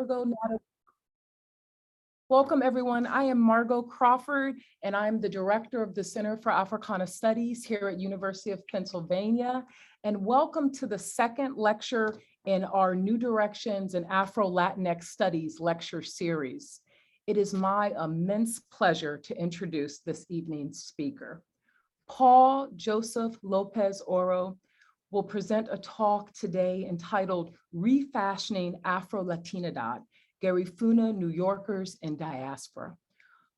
Margot. Welcome everyone. I am Margot Crawford and I'm the director of the Center for Africana Studies here at University of Pennsylvania. And welcome to the second lecture in our New Directions in Afro-Latinx Studies lecture series. It is my immense pleasure to introduce this evening's speaker. Paul Joseph Lopez Oro will present a talk today entitled Refashioning Afro-Latinidad, Garifuna, New Yorkers, and Diaspora.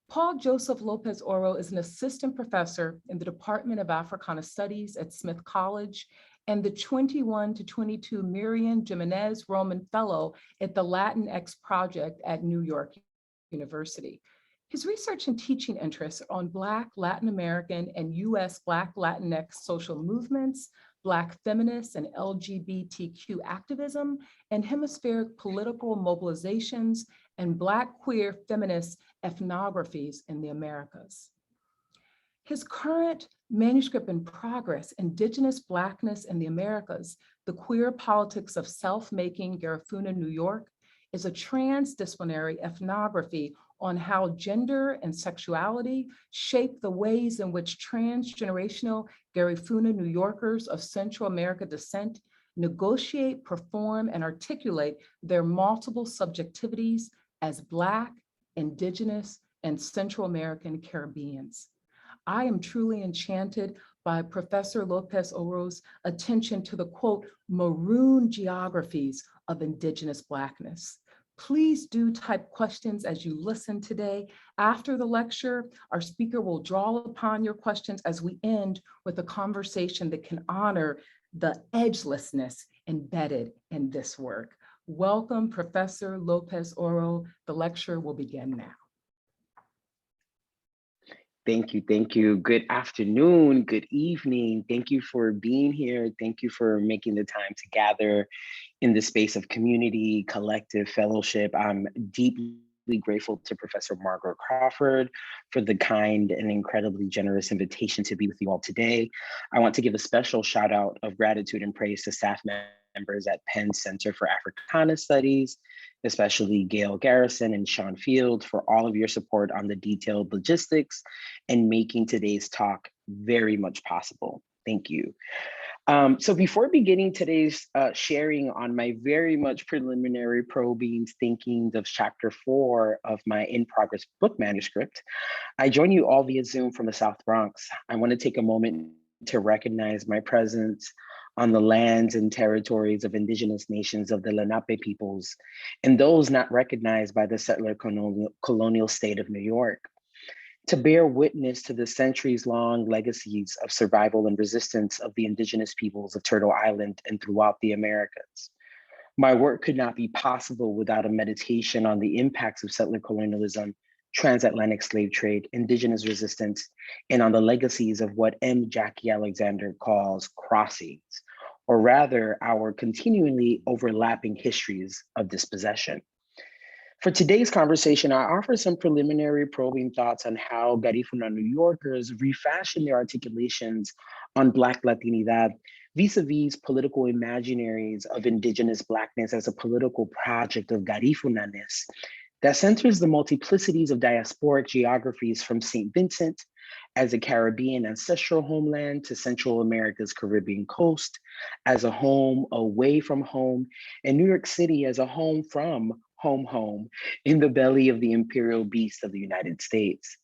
Paul Joseph Lopez Oro is an assistant professor in the Department of Africana Studies at Smith College and the 21 to 22 Miriam Jiménez Román Fellow at the Latinx Project at New York University. His research and teaching interests are on Black, Latin American, and US Black Latinx social movements, Black feminists and LGBTQ activism, and hemispheric political mobilizations, and Black queer feminist ethnographies in the Americas. His current manuscript in progress, Indigenous Blackness in the Americas, The Queer Politics of Self-Making Garifuna, New York, is a transdisciplinary ethnography on how gender and sexuality shape the ways in which transgenerational Garifuna New Yorkers of Central America descent negotiate, perform, and articulate their multiple subjectivities as Black, Indigenous, and Central American Caribbeans. I am truly enchanted by Professor Lopez Oro's attention to the quote, maroon geographies of Indigenous Blackness. Please do type questions as you listen today. After the lecture, our speaker will draw upon your questions as we end with a conversation that can honor the edgelessness embedded in this work. Welcome, Professor Lopez Oro. The lecture will begin now. Thank you, thank you. Good afternoon, good evening. Thank you for being here. Thank you for making the time to gather in the space of community, collective fellowship. I'm deeply grateful to Professor Margot Crawford for the kind and incredibly generous invitation to be with you all today. I want to give a special shout out of gratitude and praise to staff members at Penn Center for Africana Studies, especially Gail Garrison and Sean Field for all of your support on the detailed logistics and making today's talk very much possible. Thank you. So before beginning today's sharing on my very much preliminary probing thinkings of chapter 4 of my in-progress book manuscript, I join you all via Zoom from the South Bronx. I want to take a moment to recognize my presence on the lands and territories of Indigenous nations of the Lenape peoples, and those not recognized by the settler colonial state of New York, to bear witness to the centuries-long legacies of survival and resistance of the Indigenous peoples of Turtle Island and throughout the Americas. My work could not be possible without a meditation on the impacts of settler colonialism, transatlantic slave trade, Indigenous resistance, and on the legacies of what M. Jackie Alexander calls crossings, or rather our continually overlapping histories of dispossession. For today's conversation, I offer some preliminary probing thoughts on how Garifuna New Yorkers refashion their articulations on Black Latinidad vis-a-vis political imaginaries of Indigenous Blackness as a political project of Garifuna-ness that centers the multiplicities of diasporic geographies from St. Vincent as a Caribbean ancestral homeland to Central America's Caribbean coast as a home away from home, and New York City as a home from home in the belly of the imperial beast of the United States.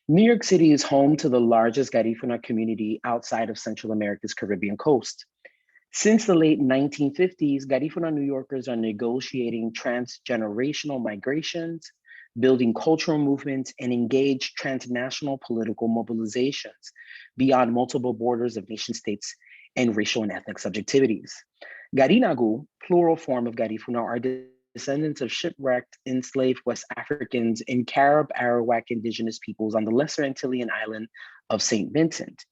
New York City is home to the largest Garifuna community outside of Central America's Caribbean coast. Since the late 1950s, Garifuna New Yorkers are negotiating transgenerational migrations, building cultural movements, and engaged transnational political mobilizations beyond multiple borders of nation states and racial and ethnic subjectivities. Garinagu, plural form of Garifuna, are descendants of shipwrecked, enslaved West Africans and Carib Arawak indigenous peoples on the Lesser Antillean island of St. Vincent.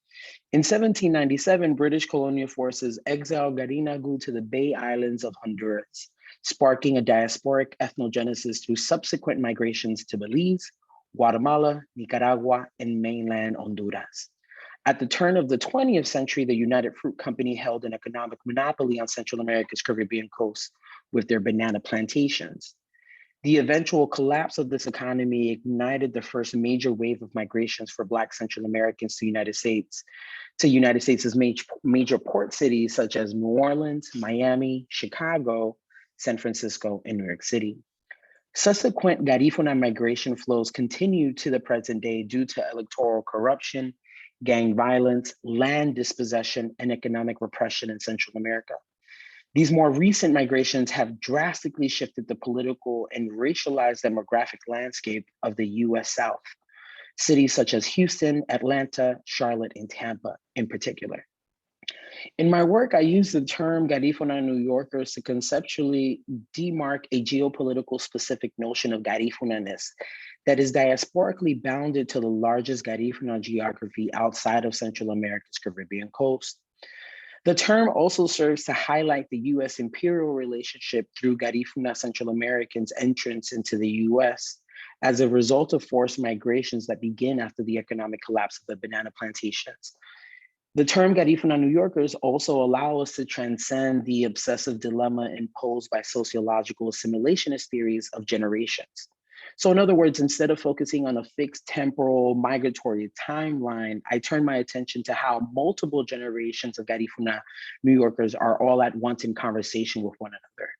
In 1797, British colonial forces exiled Garinagu to the Bay Islands of Honduras, sparking a diasporic ethnogenesis through subsequent migrations to Belize, Guatemala, Nicaragua, and mainland Honduras. At the turn of the 20th century, the United Fruit Company held an economic monopoly on Central America's Caribbean coast with their banana plantations. The eventual collapse of this economy ignited the first major wave of migrations for Black Central Americans to United States, major port cities such as New Orleans, Miami, Chicago, San Francisco, and New York City. Subsequent Garifuna migration flows continue to the present day due to electoral corruption, gang violence, land dispossession, and economic repression in Central America. These more recent migrations have drastically shifted the political and racialized demographic landscape of the US South, cities such as Houston, Atlanta, Charlotte, and Tampa in particular. In my work, I use the term Garifuna New Yorkers to conceptually demark a geopolitical specific notion of Garifunaness that is diasporically bounded to the largest Garifuna geography outside of Central America's Caribbean coast. The term also serves to highlight the US imperial relationship through Garifuna Central Americans' entrance into the US as a result of forced migrations that begin after the economic collapse of the banana plantations. The term Garifuna New Yorkers also allow us to transcend the obsessive dilemma imposed by sociological assimilationist theories of generations. So in other words, instead of focusing on a fixed temporal migratory timeline, I turn my attention to how multiple generations of Garifuna New Yorkers are all at once in conversation with one another.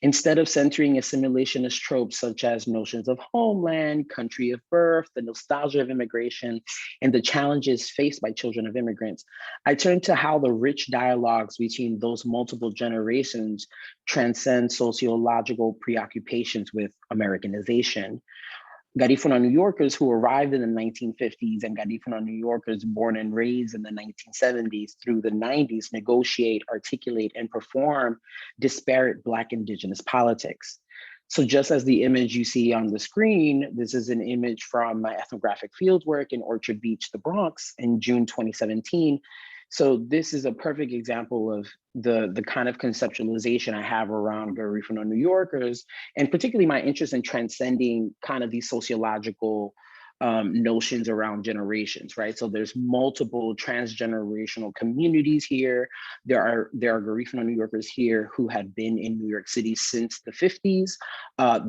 Instead of centering assimilationist tropes such as notions of homeland, country of birth, the nostalgia of immigration, and the challenges faced by children of immigrants, I turn to how the rich dialogues between those multiple generations transcend sociological preoccupations with Americanization. Garifuna New Yorkers who arrived in the 1950s and Garifuna New Yorkers born and raised in the 1970s through the 90s negotiate, articulate, and perform disparate Black Indigenous politics. So just as the image you see on the screen, this is an image from my ethnographic fieldwork in Orchard Beach, the Bronx in June 2017. So this is a perfect example of the kind of conceptualization I have around Garifuna New Yorkers, and particularly my interest in transcending kind of these sociological notions around generations, right? So there's multiple transgenerational communities here. There are Garifuna New Yorkers here who have been in New York City since the 50s.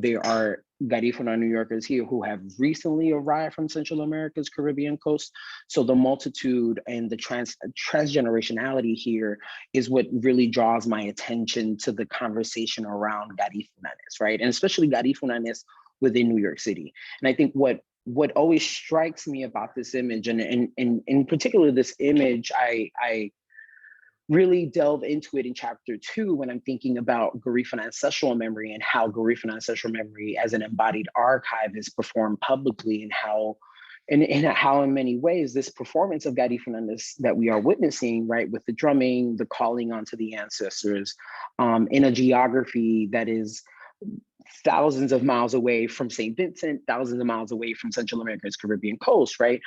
There are Garifuna New Yorkers here who have recently arrived from Central America's Caribbean coast. So the multitude and the transgenerationality here is what really draws my attention to the conversation around Garifunanes, right? And especially Garifunanes within New York City. And I think what always strikes me about this image, and in particular this image, I really delve into it in chapter 2 when I'm thinking about Garifuna ancestral memory and how Garifuna ancestral memory as an embodied archive is performed publicly, and how in many ways this performance of Garifunaness that we are witnessing, right, with the drumming, the calling onto the ancestors, in a geography that is thousands of miles away from St. Vincent, thousands of miles away from Central America's Caribbean coast, right?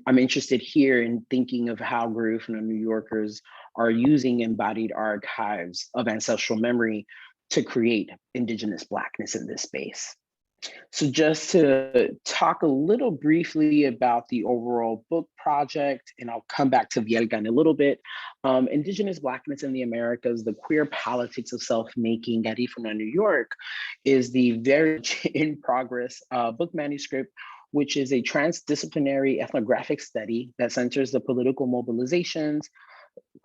I'm interested here in thinking of how Garifuna New Yorkers are using embodied archives of ancestral memory to create Indigenous Blackness in this space. So just to talk a little briefly about the overall book project, and I'll come back to Vielga in a little bit. Indigenous Blackness in the Americas, the Queer Politics of Self-Making, Garifuna New York, is the very in progress book manuscript, which is a transdisciplinary ethnographic study that centers the political mobilizations,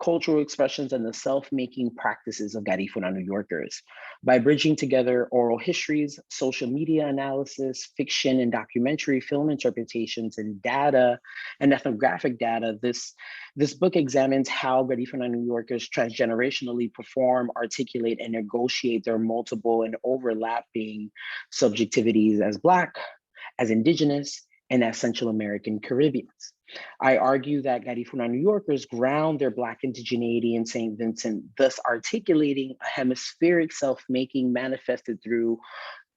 cultural expressions, and the self-making practices of Garifuna New Yorkers. By bridging together oral histories, social media analysis, fiction and documentary film interpretations, and data and ethnographic data, this book examines how Garifuna New Yorkers transgenerationally perform, articulate, and negotiate their multiple and overlapping subjectivities as Black, as Indigenous, and as Central American Caribbeans. I argue that Garifuna New Yorkers ground their Black indigeneity in St. Vincent, thus articulating a hemispheric self-making manifested through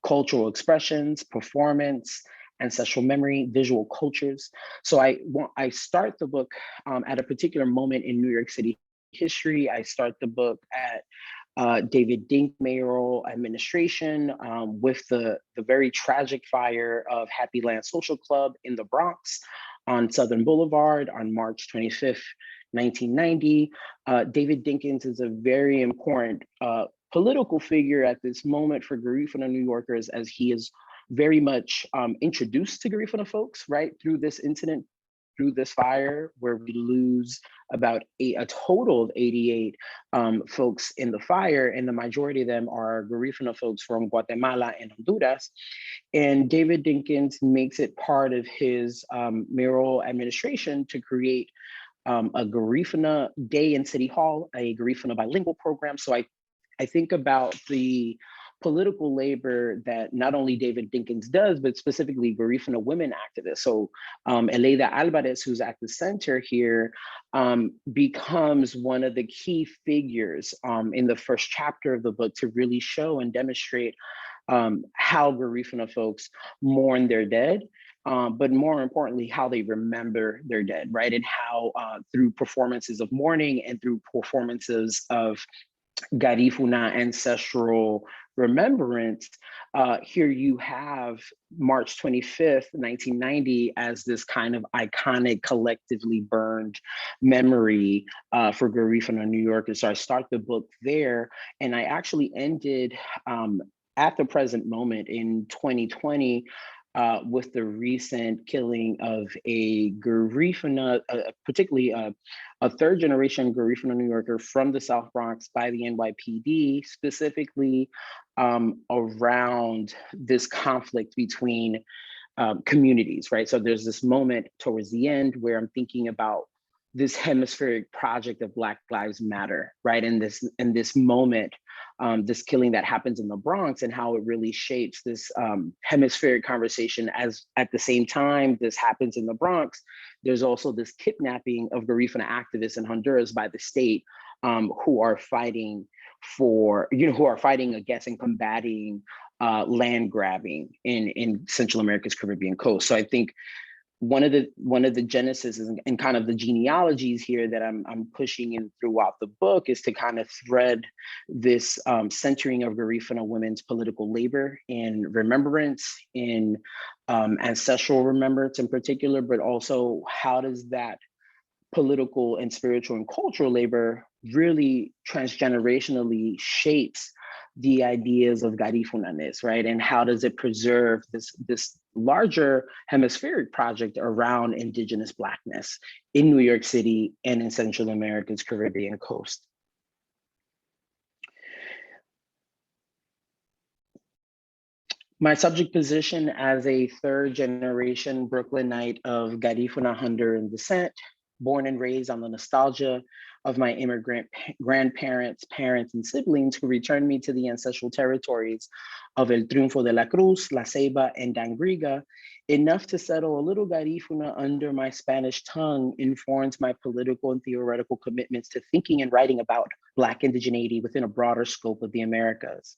cultural expressions, performance, ancestral memory, visual cultures. So I start the book at a particular moment in New York City history. I start the book at David Dink mayoral administration with the very tragic fire of Happy Land Social Club in the Bronx on Southern Boulevard on March 25th, 1990. David Dinkins is a very important political figure at this moment for Garifuna New Yorkers, as he is very much introduced to Garifuna folks, right, through this incident, through this fire, where we lose about a total of 88 folks in the fire, and the majority of them are Garifuna folks from Guatemala and Honduras. And David Dinkins makes it part of his mayoral administration to create a Garifuna Day in City Hall, a Garifuna bilingual program. So I think about the political labor that not only David Dinkins does, but specifically Garifuna women activists. So Elena Alvarez, who's at the center here, becomes one of the key figures in the first chapter of the book to really show and demonstrate how Garifuna folks mourn their dead, but more importantly, how they remember their dead, right? And how through performances of mourning and through performances of Garifuna ancestral remembrance, here you have March 25th, 1990 as this kind of iconic, collectively burned memory for Garifuna New Yorkers. So I start the book there, and I actually ended at the present moment in 2020 with the recent killing of a Garifuna, particularly a third generation Garifuna New Yorker from the South Bronx by the NYPD, specifically around this conflict between communities, right? So there's this moment towards the end where I'm thinking about this hemispheric project of Black Lives Matter, right? And this moment, this killing that happens in the Bronx, and how it really shapes this hemispheric conversation. As at the same time this happens in the Bronx, there's also this kidnapping of Garifuna activists in Honduras by the state, who are fighting for, who are fighting against and combating land grabbing in Central America's Caribbean coast. So I think one of the genesis and kind of the genealogies here that I'm pushing in throughout the book is to kind of thread this centering of Garifuna women's political labor and remembrance, in ancestral remembrance in particular, but also how does that political and spiritual and cultural labor really transgenerationally shapes the ideas of Garifunanes, right? And how does it preserve this larger hemispheric project around Indigenous Blackness in New York City and in Central America's Caribbean coast? My subject position as a third generation Brooklynite of Garifuna Honduran descent, born and raised on the nostalgia of my immigrant grandparents, parents, and siblings who returned me to the ancestral territories of El Triunfo de la Cruz, La Ceiba, and Dangriga, enough to settle a little Garifuna under my Spanish tongue informs my political and theoretical commitments to thinking and writing about Black indigeneity within a broader scope of the Americas,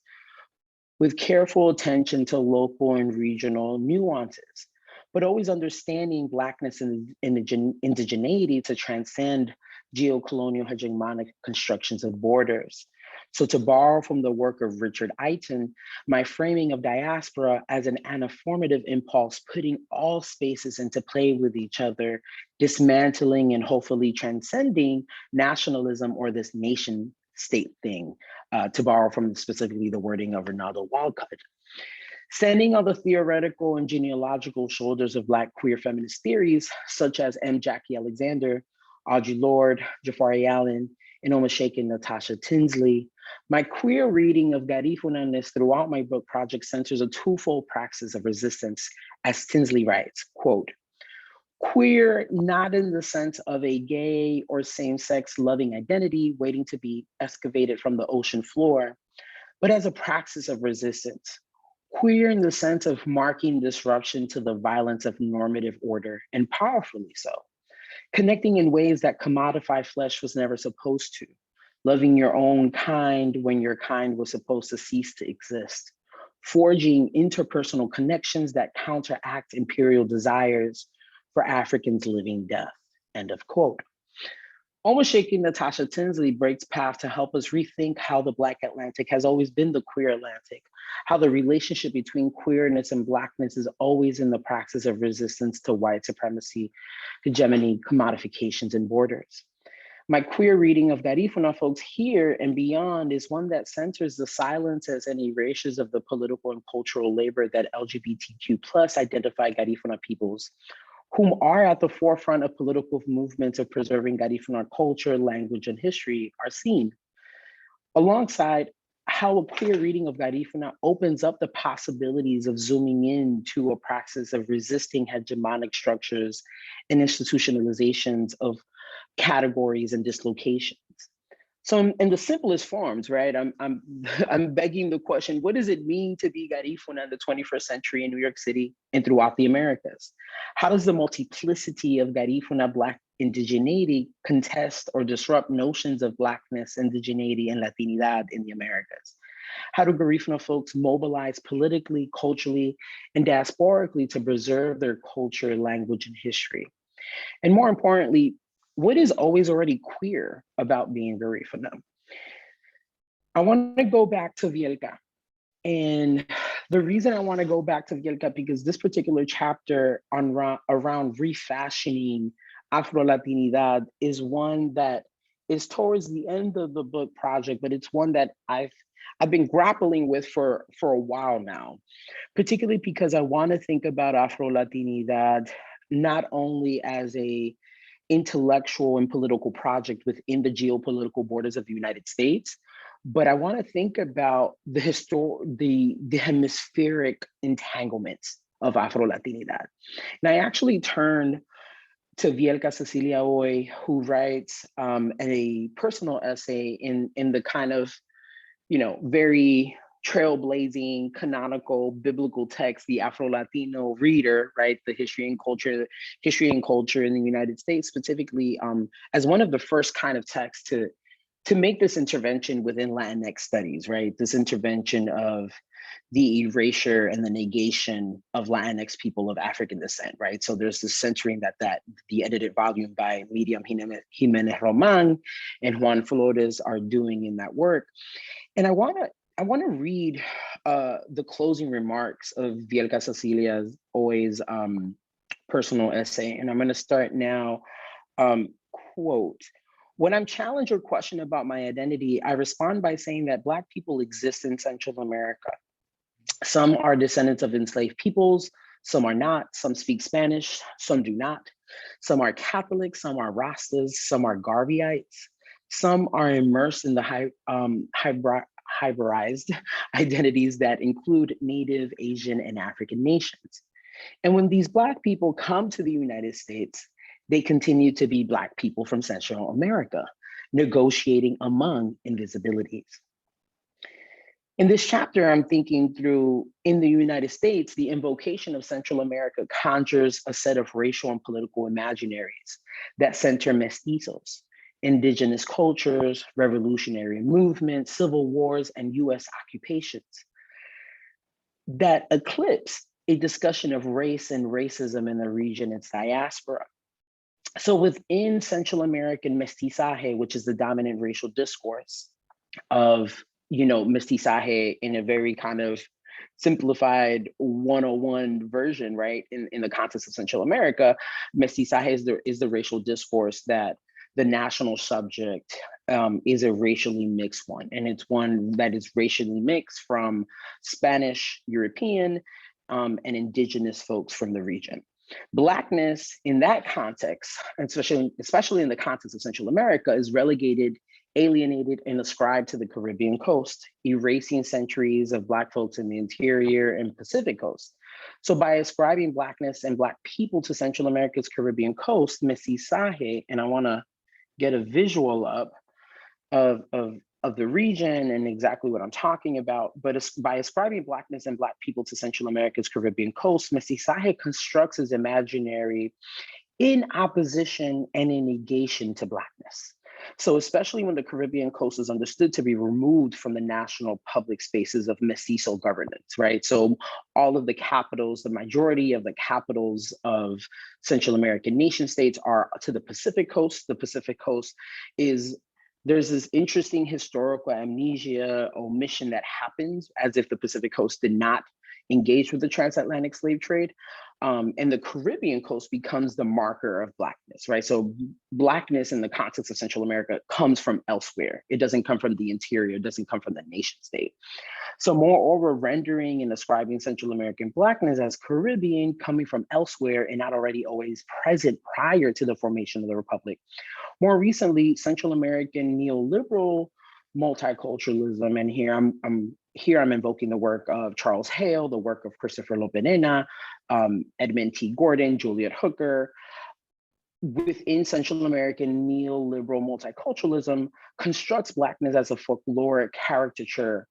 with careful attention to local and regional nuances, but always understanding Blackness and indigeneity to transcend geocolonial hegemonic constructions of borders. So to borrow from the work of Richard Eiton, my framing of diaspora as an anaformative impulse, putting all spaces into play with each other, dismantling and hopefully transcending nationalism or this nation state thing, to borrow from specifically the wording of Ronaldo Walcott. Standing on the theoretical and genealogical shoulders of Black queer feminist theories, such as M. Jackie Alexander, Audre Lorde, Jafari Allen, and Omashake Natasha Tinsley, my queer reading of Garifunanes throughout my book project centers a twofold praxis of resistance, as Tinsley writes, quote, queer not in the sense of a gay or same-sex loving identity waiting to be excavated from the ocean floor, but as a praxis of resistance. Queer in the sense of marking disruption to the violence of normative order, and powerfully so. Connecting in ways that commodify flesh was never supposed to. Loving your own kind when your kind was supposed to cease to exist. Forging interpersonal connections that counteract imperial desires for Africans living death, end of quote. Omashake Natasha Tinsley breaks path to help us rethink how the Black Atlantic has always been the queer Atlantic, how the relationship between queerness and Blackness is always in the praxis of resistance to white supremacy, hegemony, commodifications, and borders. My queer reading of Garifuna folks here and beyond is one that centers the silences and erasures of the political and cultural labor that LGBTQ plus identified Garifuna peoples, whom are at the forefront of political movements of preserving Garifuna culture, language, and history, are seen. Alongside how a queer reading of Garifuna opens up the possibilities of zooming in to a praxis of resisting hegemonic structures and institutionalizations of categories and dislocations. So in the simplest forms, right, I'm begging the question, what does it mean to be Garifuna in the 21st century in New York City and throughout the Americas? How does the multiplicity of Garifuna Black indigeneity contest or disrupt notions of Blackness, indigeneity, and Latinidad in the Americas? How do Garifuna folks mobilize politically, culturally, and diasporically to preserve their culture, language, and history? And more importantly, what is always already queer about being Garifuna? I want to go back to Vielka. And the reason I want to go back to Vielka, because this particular chapter around refashioning Afro-Latinidad is one that is towards the end of the book project, but it's one that I've been grappling with for a while now, particularly because I want to think about Afro-Latinidad not only as a intellectual and political project within the geopolitical borders of the United States, but I want to think about the hemispheric entanglements of Afro-Latinidad. And I actually turned to Vielka Cecilia Oy, who writes a personal essay in the kind of, very trailblazing, canonical, biblical text, the Afro-Latino reader, right? The history and culture in the United States, specifically as one of the first kind of texts to make this intervention within Latinx studies, right? This intervention of the erasure and the negation of Latinx people of African descent, right? So there's this centering that the edited volume by Miriam, Jiménez, Román, and Juan Flores are doing in that work. And I want to read the closing remarks of Vielka Cecilia Oy's personal essay, and I'm going to start now. Quote, "When I'm challenged or questioned about my identity, I respond by saying that Black people exist in Central America. Some are descendants of enslaved peoples, some are not, some speak Spanish, some do not. Some are Catholic, some are Rastas, some are Garveyites. Some are immersed in the hybridized identities that include Native, Asian, and African nations. And when these Black people come to the United States, they continue to be Black people from Central America, negotiating among invisibilities." In this chapter, I'm thinking through, in the United States, the invocation of Central America conjures a set of racial and political imaginaries that center mestizos, indigenous cultures, revolutionary movements, civil wars, and US occupations that eclipse a discussion of race and racism in the region, its diaspora. So within Central American mestizaje, which is the dominant racial discourse of, mestizaje in a very kind of simplified 101 version, right? In the context of Central America, mestizaje is the racial discourse that the national subject is a racially mixed one. And it's one that is racially mixed from Spanish, European, and indigenous folks from the region. Blackness in that context, especially in the context of Central America, is relegated, alienated, and ascribed to the Caribbean coast, erasing centuries of Black folks in the interior and Pacific coast. So by ascribing Blackness and Black people to Central America's Caribbean coast, mestizaje, and I want to get a visual up of the region and exactly what I'm talking about, but by ascribing Blackness and Black people to Central America's Caribbean coast, mestizaje constructs his imaginary in opposition and in negation to Blackness. So especially when the Caribbean coast is understood to be removed from the national public spaces of mestizo governance, right? So all of the capitals, the majority of the capitals of Central American nation states are to the Pacific coast. The Pacific coast there's this interesting historical amnesia, omission that happens as if the Pacific coast did not engaged with the transatlantic slave trade. And the Caribbean coast becomes the marker of Blackness, right? So Blackness in the context of Central America comes from elsewhere. It doesn't come from the interior, it doesn't come from the nation state. So moreover, rendering and ascribing Central American Blackness as Caribbean coming from elsewhere and not already always present prior to the formation of the Republic. More recently, Central American neoliberal multiculturalism, and here I'm invoking the work of Charles Hale, the work of Christopher Lopenena, Edmund T. Gordon, Juliet Hooker. Within Central American neoliberal multiculturalism, constructs Blackness as a folkloric caricature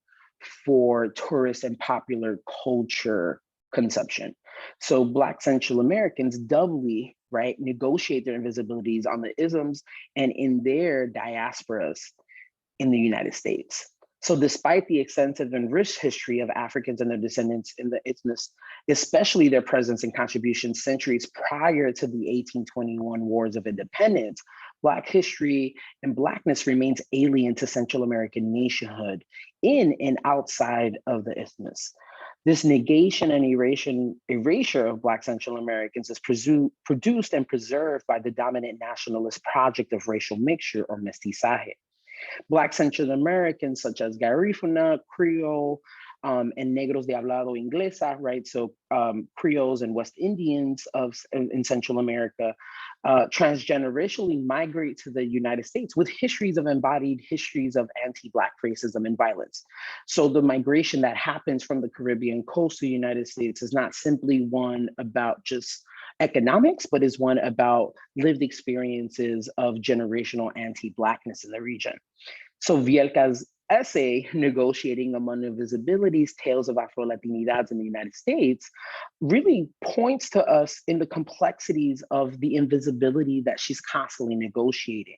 for tourist and popular culture consumption. So Black Central Americans doubly, right, negotiate their invisibilities on the isms and in their diasporas in the United States. So despite the extensive and rich history of Africans and their descendants in the isthmus, especially their presence and contributions centuries prior to the 1821 Wars of Independence, Black history and Blackness remains alien to Central American nationhood in and outside of the isthmus. This negation and erasure of Black Central Americans is produced and preserved by the dominant nationalist project of racial mixture or mestizaje. Black Central Americans such as Garifuna, Creole, and Negros de Hablado Inglesa, right? So Creoles and West Indians in Central America transgenerationally migrate to the United States with embodied histories of anti-Black racism and violence. So the migration that happens from the Caribbean coast to the United States is not simply one about just economics, but is one about lived experiences of generational anti-Blackness in the region. So Vielka's essay, Negotiating Among Invisibilities, Tales of Afro-Latinidad in the United States, really points to us in the complexities of the invisibility that she's constantly negotiating.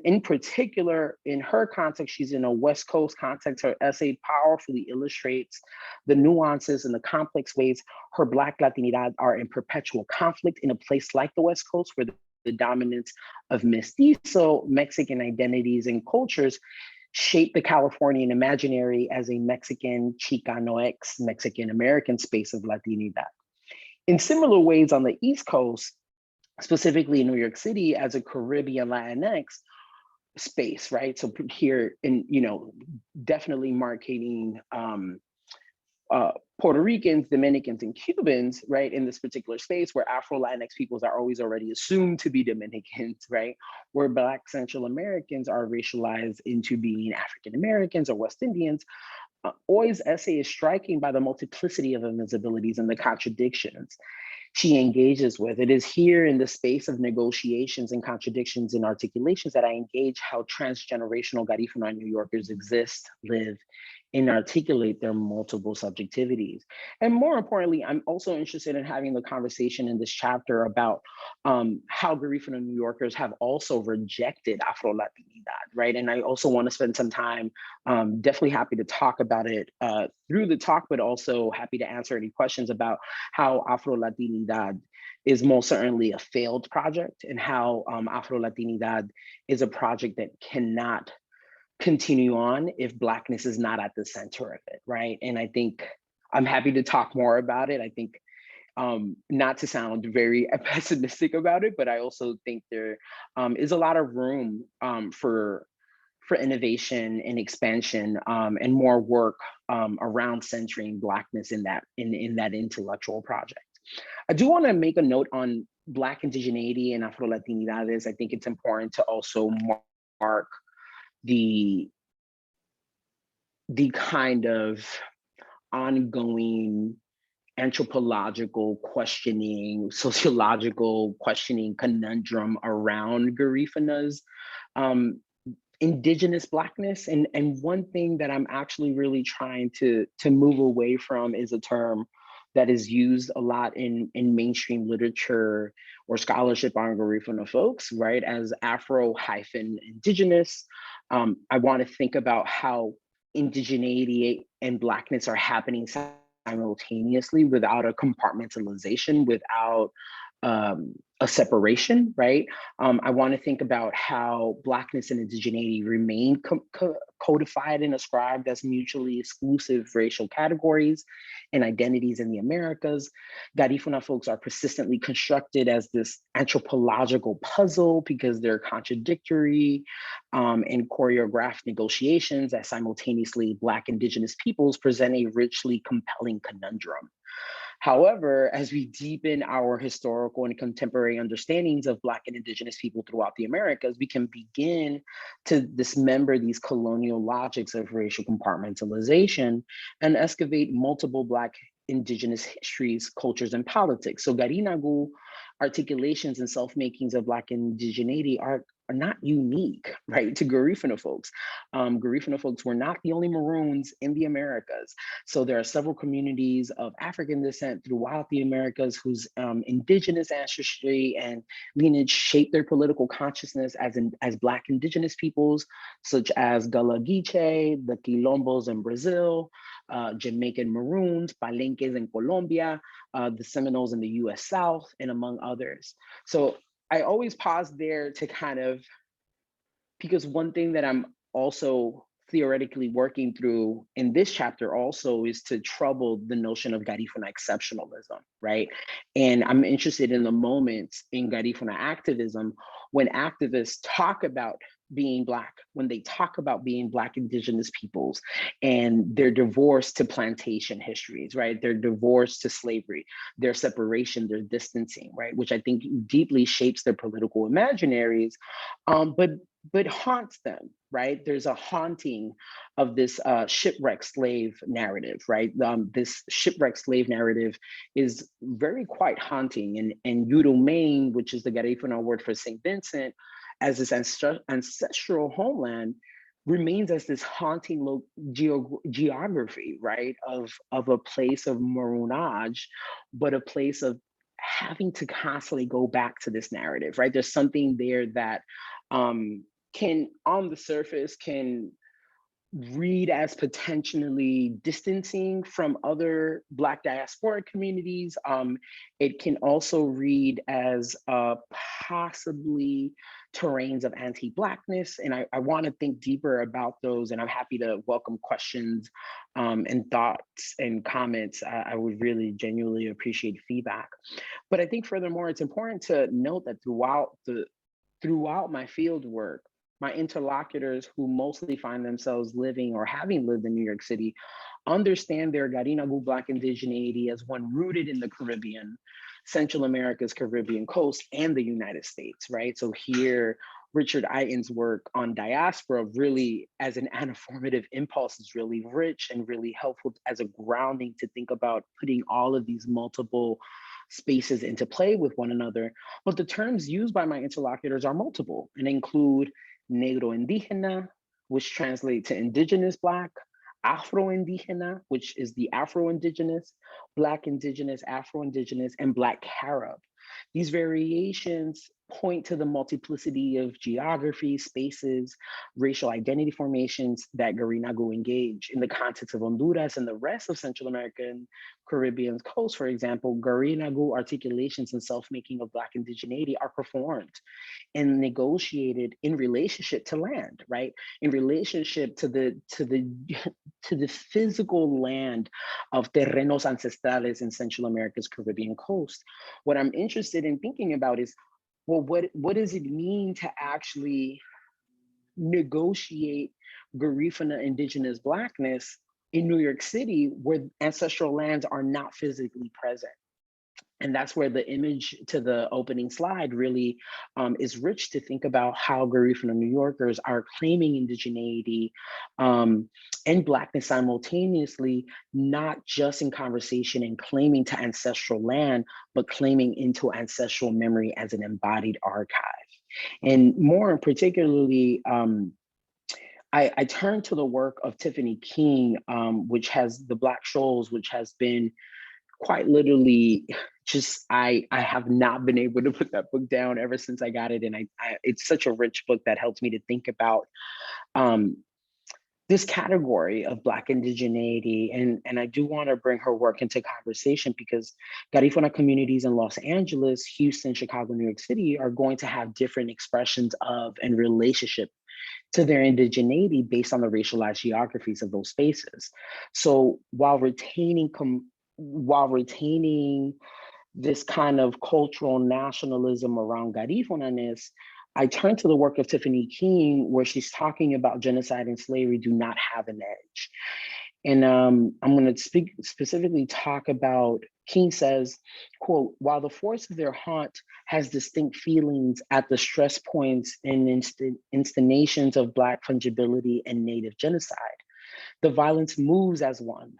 In particular, in her context, she's in a West Coast context. Her essay powerfully illustrates the nuances and the complex ways her Black Latinidad are in perpetual conflict in a place like the West Coast, where the dominance of mestizo Mexican identities and cultures shape the Californian imaginary as a Mexican Chicanoex Mexican American space of Latinidad. In similar ways on the East Coast, specifically in New York City as a Caribbean Latinx space, right? So here in, definitely marketing Puerto Ricans, Dominicans, and Cubans, right, in this particular space where Afro-Latinx peoples are always already assumed to be Dominicans, right, where Black Central Americans are racialized into being African Americans or West Indians. Oi's essay is striking by the multiplicity of invisibilities and the contradictions she engages with. It is here in the space of negotiations and contradictions and articulations that I engage how transgenerational Garifuna New Yorkers exist, live, and articulate their multiple subjectivities. And more importantly, I'm also interested in having the conversation in this chapter about how Garifuna New Yorkers have also rejected Afro-Latinidad, right? And I also want to spend some time, definitely happy to talk about it through the talk, but also happy to answer any questions about how Afro-Latinidad is most certainly a failed project and how Afro-Latinidad is a project that cannot continue on if Blackness is not at the center of it, right? And I think I'm happy to talk more about it. I think not to sound very pessimistic about it, but I also think there is a lot of room for innovation and expansion and more work around centering Blackness in that intellectual project. I do want to make a note on Black indigeneity and Afro-Latinidades. I think it's important to also mark the kind of ongoing anthropological questioning, sociological questioning conundrum around Garifuna's indigenous Blackness. And one thing that I'm actually really trying to move away from is a term that is used a lot in mainstream literature or scholarship on Garifuna folks, right, as Afro-indigenous. I want to think about how indigeneity and Blackness are happening simultaneously without a compartmentalization, without a separation, right? I want to think about how Blackness and indigeneity remain codified and ascribed as mutually exclusive racial categories and identities in the Americas. Garifuna folks are persistently constructed as this anthropological puzzle because they're contradictory and choreographed negotiations that simultaneously Black Indigenous peoples present a richly compelling conundrum. However, as we deepen our historical and contemporary understandings of Black and Indigenous people throughout the Americas, we can begin to dismember these colonial logics of racial compartmentalization and excavate multiple Black Indigenous histories, cultures, and politics. So Garinagu articulations and self-makings of Black indigeneity are not unique, right, to Garifuna folks. Garifuna folks were not the only Maroons in the Americas. So there are several communities of African descent throughout the Americas whose indigenous ancestry and lineage shaped their political consciousness as Black indigenous peoples, such as Gullah Geechee, the Quilombos in Brazil, Jamaican Maroons, Palenques in Colombia, the Seminoles in the US South, and among others. So I always pause there to kind of, because one thing that I'm also theoretically working through in this chapter also is to trouble the notion of Garifuna exceptionalism, right? And I'm interested in the moments in Garifuna activism when activists talk about being Black, when they talk about being Black Indigenous peoples and their divorce to plantation histories, right? Their divorce to slavery, their separation, their distancing, right? Which I think deeply shapes their political imaginaries, but haunts them, right? There's a haunting of this shipwrecked slave narrative, right? This shipwrecked slave narrative is very quite haunting. And Yurumain, which is the Garifuna word for St. Vincent, as this ancestral homeland, remains as this haunting geography, right? Of a place of maroonage, but a place of having to constantly go back to this narrative, right? There's something there that can, on the surface, can read as potentially distancing from other Black diasporic communities. It can also read as possibly terrains of anti-Blackness. And I want to think deeper about those, and I'm happy to welcome questions and thoughts and comments. I would really genuinely appreciate feedback. But I think furthermore, it's important to note that throughout my field work, my interlocutors who mostly find themselves living or having lived in New York City understand their Garinagu Black indigeneity as one rooted in the Caribbean, Central America's Caribbean coast, and the United States, right? So here, Richard Iton's work on diaspora really as an anaformative impulse is really rich and really helpful as a grounding to think about putting all of these multiple spaces into play with one another. But the terms used by my interlocutors are multiple and include Negro Indígena, which translates to Indigenous Black, Afro-Indígena, which is the Afro-Indigenous, Black Indigenous, Afro-Indigenous, and Black Carib. These variations point to the multiplicity of geography, spaces, racial identity formations that Garinagu engage. In the context of Honduras and the rest of Central American Caribbean coast, for example, Garinagu articulations and self-making of Black indigeneity are performed and negotiated in relationship to land, right? In relationship to the physical land of terrenos ancestrales in Central America's Caribbean coast. What I'm interested in thinking about is, well, what does it mean to actually negotiate Garifuna Indigenous Blackness in New York City where ancestral lands are not physically present? And that's where the image to the opening slide really is rich to think about how Garifuna New Yorkers are claiming indigeneity and Blackness simultaneously, not just in conversation and claiming to ancestral land, but claiming into ancestral memory as an embodied archive. And more particularly, I turn to the work of Tiffany King, which has the Black Shoals, which has been quite literally just, I have not been able to put that book down ever since I got it. And it's such a rich book that helps me to think about this category of Black indigeneity, and I do want to bring her work into conversation because Garifuna communities in Los Angeles, Houston, Chicago, New York City are going to have different expressions of and relationship to their indigeneity based on the racialized geographies of those spaces. So while retaining this kind of cultural nationalism around Garifunanes, I turn to the work of Tiffany King, where she's talking about genocide and slavery do not have an edge. And I'm going to specifically talk about, King says, quote, while the force of their haunt has distinct feelings at the stress points and instigations of Black fungibility and Native genocide, the violence moves as one.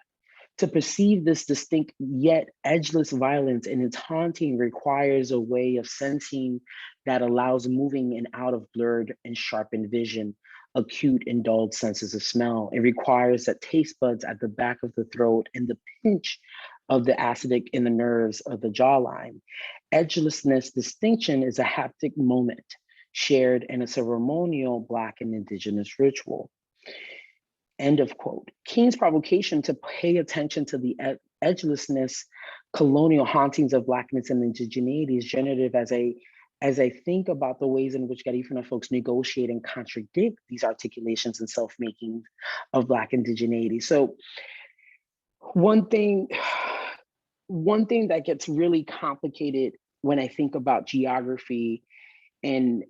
To perceive this distinct yet edgeless violence in its haunting requires a way of sensing that allows moving in out of blurred and sharpened vision, acute and dulled senses of smell. It requires that taste buds at the back of the throat and the pinch of the acidic in the nerves of the jawline. Edgelessness distinction is a haptic moment shared in a ceremonial Black and Indigenous ritual. End of quote. King's provocation to pay attention to the edgelessness, colonial hauntings of Blackness and indigeneity is generative as I think about the ways in which Garifuna folks negotiate and contradict these articulations and self-making of Black indigeneity. So one thing that gets really complicated when I think about geography and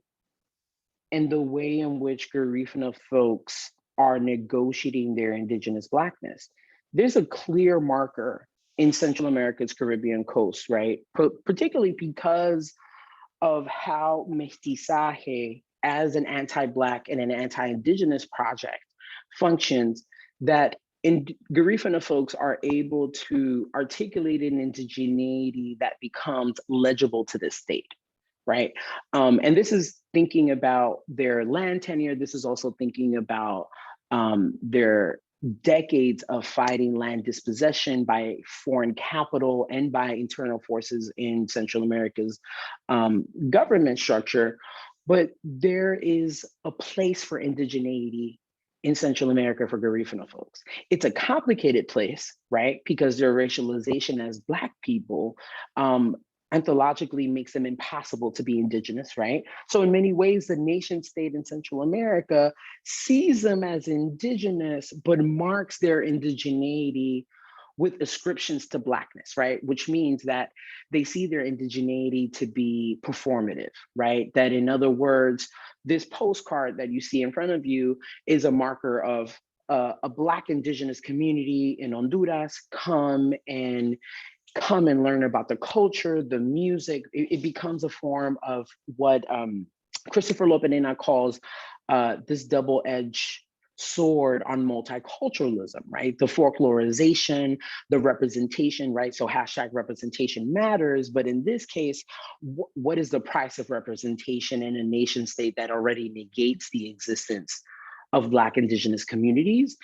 the way in which Garifuna folks are negotiating their indigenous Blackness, there's a clear marker in Central America's Caribbean coast, right? Particularly because of how mestizaje as an anti-Black and an anti-Indigenous project functions, that Garifuna folks are able to articulate an indigeneity that becomes legible to the state, right? And this is thinking about their land tenure. This is also thinking about their decades of fighting land dispossession by foreign capital and by internal forces in Central America's government structure. But there is a place for indigeneity in Central America for Garifuna folks. It's a complicated place, right? Because their racialization as Black people anthologically makes them impossible to be indigenous, right? So in many ways, the nation state in Central America sees them as indigenous, but marks their indigeneity with ascriptions to Blackness, right? Which means that they see their indigeneity to be performative, right? That in other words, this postcard that you see in front of you is a marker of a Black indigenous community in Honduras come and learn about the culture, the music. It becomes a form of what Christopher Lopedena calls this double-edged sword on multiculturalism, right? The folklorization, the representation, right? So hashtag representation matters, but in this case, what is the price of representation in a nation state that already negates the existence of Black indigenous communities?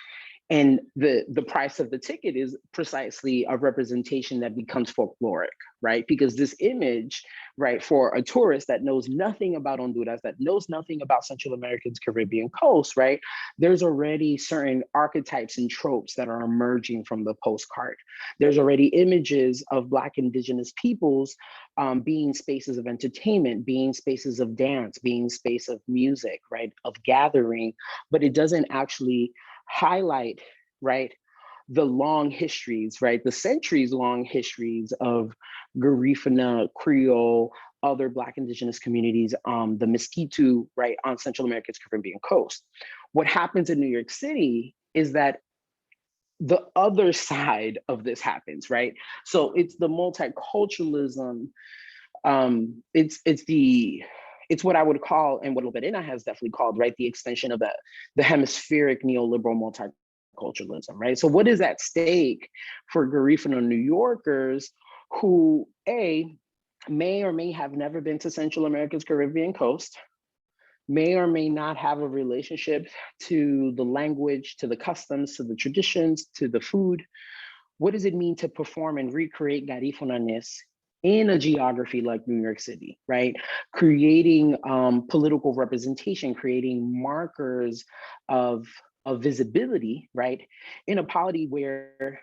And the price of the ticket is precisely a representation that becomes folkloric, right? Because this image, right, for a tourist that knows nothing about Honduras, that knows nothing about Central America's Caribbean coast, right? There's already certain archetypes and tropes that are emerging from the postcard. There's already images of Black indigenous peoples being spaces of entertainment, being spaces of dance, being space of music, right, of gathering, but it doesn't actually highlight, right, the long histories, right, the centuries-long histories of Garifuna, Creole, other Black indigenous communities, the Mesquite, right, on Central America's Caribbean coast. What happens in New York City is that the other side of this happens, right? So it's the multiculturalism, it's what I would call, and what Lopedena has definitely called, right, the extension of the hemispheric neoliberal multiculturalism, right? So what is at stake for Garifuna New Yorkers who, A, may or may have never been to Central America's Caribbean coast, may or may not have a relationship to the language, to the customs, to the traditions, to the food? What does it mean to perform and recreate Garifunanes in a geography like New York City, right? Creating political representation, creating markers of visibility, right, in a polity where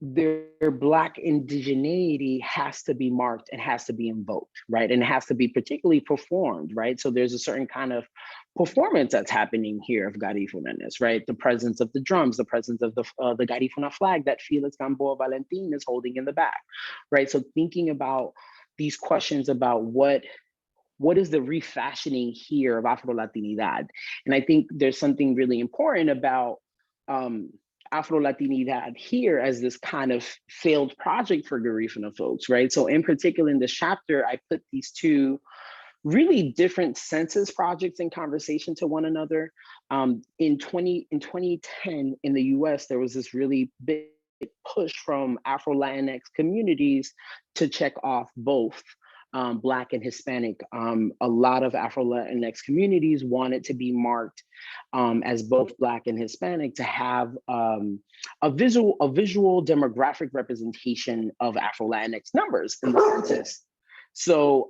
their Black indigeneity has to be marked and has to be invoked, right? And it has to be particularly performed, right? So there's a certain kind of performance that's happening here of Garifunaness, right? The presence of the drums, the presence of the Garifuna flag that Felix Gamboa Valentin is holding in the back, right? So thinking about these questions about what is the refashioning here of Afro-Latinidad? And I think there's something really important about Afro-Latinidad here as this kind of failed project for Garifuna folks, right? So in particular in this chapter, I put these two really different census projects in conversation to one another. In 2010 in the US, there was this really big push from Afro-Latinx communities to check off both Black and Hispanic. A lot of Afro-Latinx communities wanted to be marked as both Black and Hispanic to have a visual demographic representation of Afro-Latinx numbers in the census. So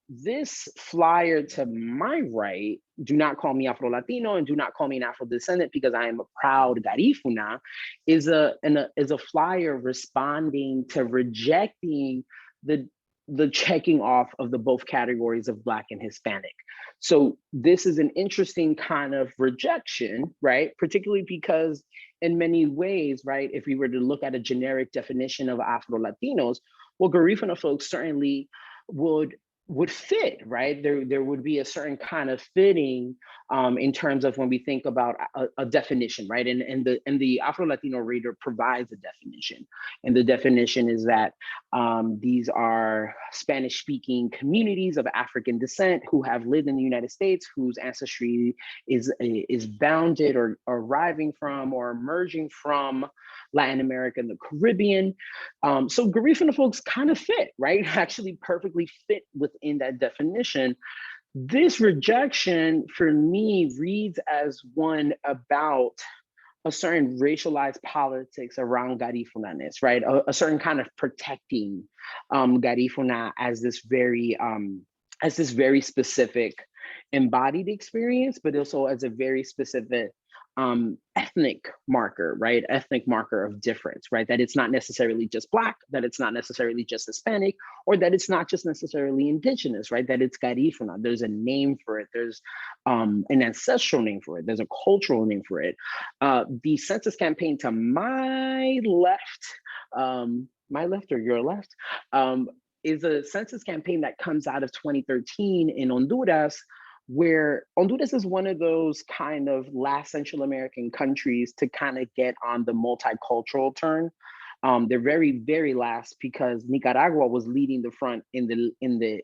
this flyer to my right, do not call me Afro-Latino and do not call me an Afro-descendant because I am a proud Garifuna, is a flyer responding to rejecting the checking off of the both categories of Black and Hispanic. So this is an interesting kind of rejection, right? Particularly because in many ways, right, if we were to look at a generic definition of Afro-Latinos, well, Garifuna folks certainly would fit, right? There would be a certain kind of fitting in terms of when we think about a definition, right? And the Afro-Latino reader provides a definition. And the definition is that these are Spanish-speaking communities of African descent who have lived in the United States, whose ancestry is bounded or arriving from or emerging from Latin America and the Caribbean. So Garifuna folks kind of fit, right? Actually perfectly fit within that definition. This rejection for me reads as one about a certain racialized politics around Garifunaness, right? A certain kind of protecting Garifuna as this very specific embodied experience, but also as a very specific ethnic marker, right? Ethnic marker of difference, right? That it's not necessarily just Black, that it's not necessarily just Hispanic, or that it's not just necessarily indigenous, right? That it's Garifuna. There's a name for it. There's an ancestral name for it. There's a cultural name for it. The census campaign to my left or your left, is a census campaign that comes out of 2013 in Honduras, where Honduras is one of those kind of last Central American countries to kind of get on the multicultural turn. They're very, very last because Nicaragua was leading the front in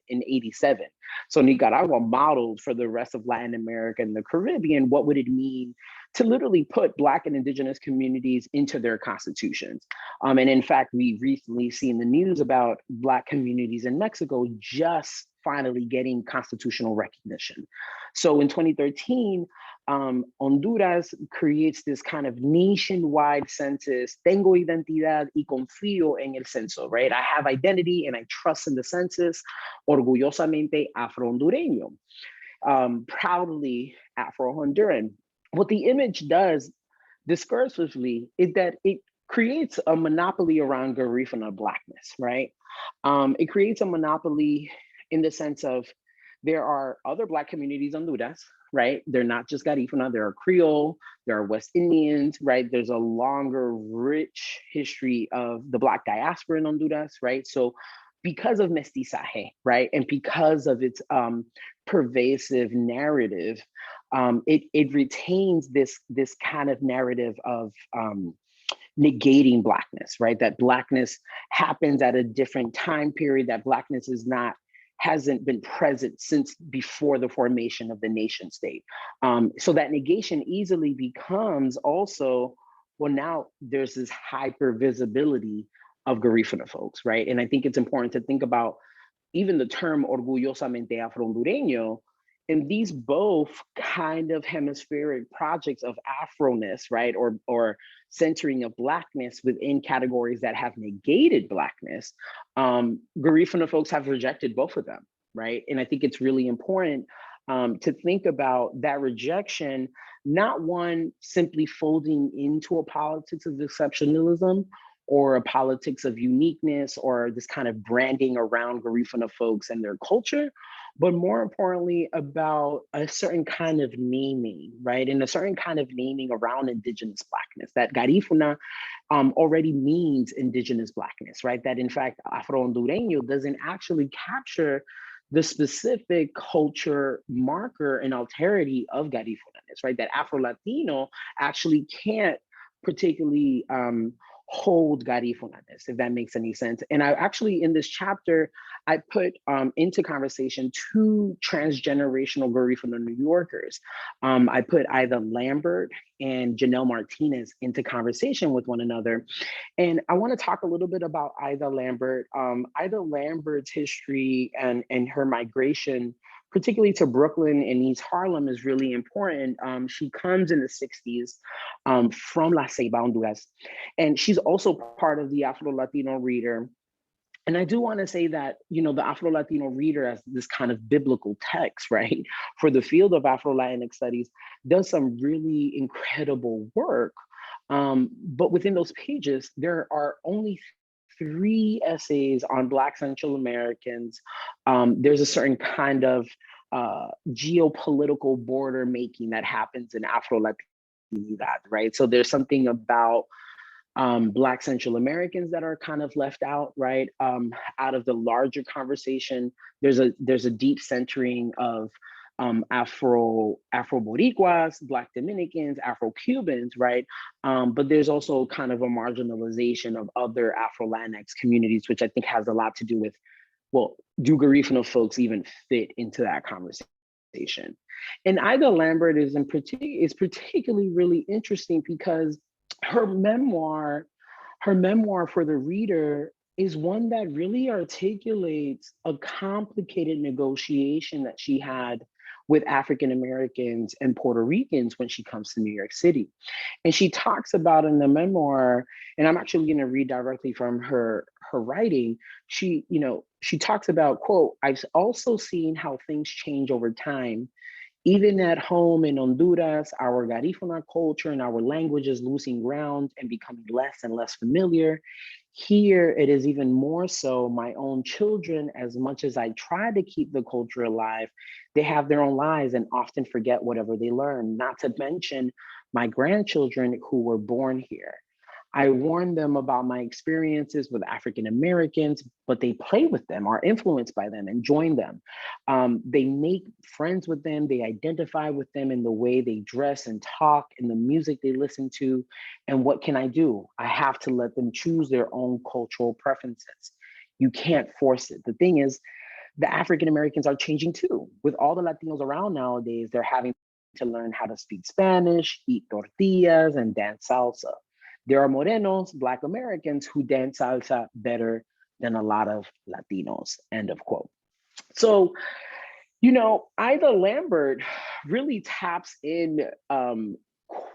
87. So Nicaragua modeled for the rest of Latin America and the Caribbean, what would it mean to literally put Black and indigenous communities into their constitutions. And in fact, we recently seen the news about Black communities in Mexico just finally getting constitutional recognition. So in 2013, Honduras creates this kind of nationwide census, tengo identidad y confío en el censo, right? I have identity and I trust in the census, orgullosamente afro-hondureño, proudly Afro-Honduran. What the image does discursively is that it creates a monopoly around Garifuna Blackness, right? It creates a monopoly in the sense of there are other Black communities in Honduras, right? They're not just Garifuna, there are Creole, there are West Indians, right? There's a longer, rich history of the Black diaspora in Honduras, right? So because of mestizaje, right? And because of its pervasive narrative, it retains this kind of narrative of negating Blackness, right? That Blackness happens at a different time period, that Blackness hasn't been present since before the formation of the nation state. So that negation easily becomes also, well, now there's this hyper visibility of Garifuna folks, right? And I think it's important to think about even the term orgullosamente afro-hondureño, and these both kind of hemispheric projects of Afro-ness, right? Or centering of Blackness within categories that have negated Blackness. Garifuna folks have rejected both of them, right? And I think it's really important to think about that rejection, not one simply folding into a politics of exceptionalism or a politics of uniqueness or this kind of branding around Garifuna folks and their culture, but more importantly about a certain kind of naming, right? And a certain kind of naming around Indigenous Blackness, that Garifuna already means Indigenous Blackness, right? That in fact, Afro-Hondureño doesn't actually capture the specific culture marker and alterity of Garifunaness, right? That Afro-Latino actually can't particularly hold Garifunaness, if that makes any sense. And I actually, in this chapter, I put into conversation two transgenerational Garifuna New Yorkers. I put either Lambert and Janelle Martinez into conversation with one another. And I want to talk a little bit about Ida Lambert. Ida Lambert's history and her migration, particularly to Brooklyn and East Harlem, is really important. She comes in the 60s from La Ceiba, Honduras, and she's also part of the Afro-Latino Reader. And I do want to say that, you know, the Afro-Latino Reader as this kind of biblical text, right, for the field of Afro-Latinx studies, does some really incredible work. But within those pages, there are only 3 essays on Black Central Americans. There's a certain kind of geopolitical border making that happens in Afro-Latinidad, right? So there's something about Black Central Americans that are kind of left out, right? Out of the larger conversation, there's a deep centering of Afro-Boricuas, Black Dominicans, Afro-Cubans, right? But there's also kind of a marginalization of other Afro-Latinx communities, which I think has a lot to do with, well, do Garifuna folks even fit into that conversation? And Ida Lambert is particularly really interesting because her memoir for the reader is one that really articulates a complicated negotiation that she had with African Americans and Puerto Ricans when she comes to New York City. And she talks about in the memoir, and I'm actually going to read directly from her writing. She talks about, quote, "I've also seen how things change over time. Even at home in Honduras, our Garifuna culture and our language is losing ground and becoming less and less familiar. Here, it is even more so. My own children, as much as I try to keep the culture alive, they have their own lives and often forget whatever they learn, not to mention my grandchildren who were born here. I warn them about my experiences with African Americans, but they play with them, are influenced by them, and join them. They make friends with them, they identify with them in the way they dress and talk, in the music they listen to. And what can I do? I have to let them choose their own cultural preferences. You can't force it." The thing is, the African Americans are changing too. With all the Latinos around nowadays, they're having to learn how to speak Spanish, eat tortillas, and dance salsa. There are Morenos, Black Americans, who dance salsa better than a lot of Latinos, end of quote. So, you know, Ida Lambert really taps in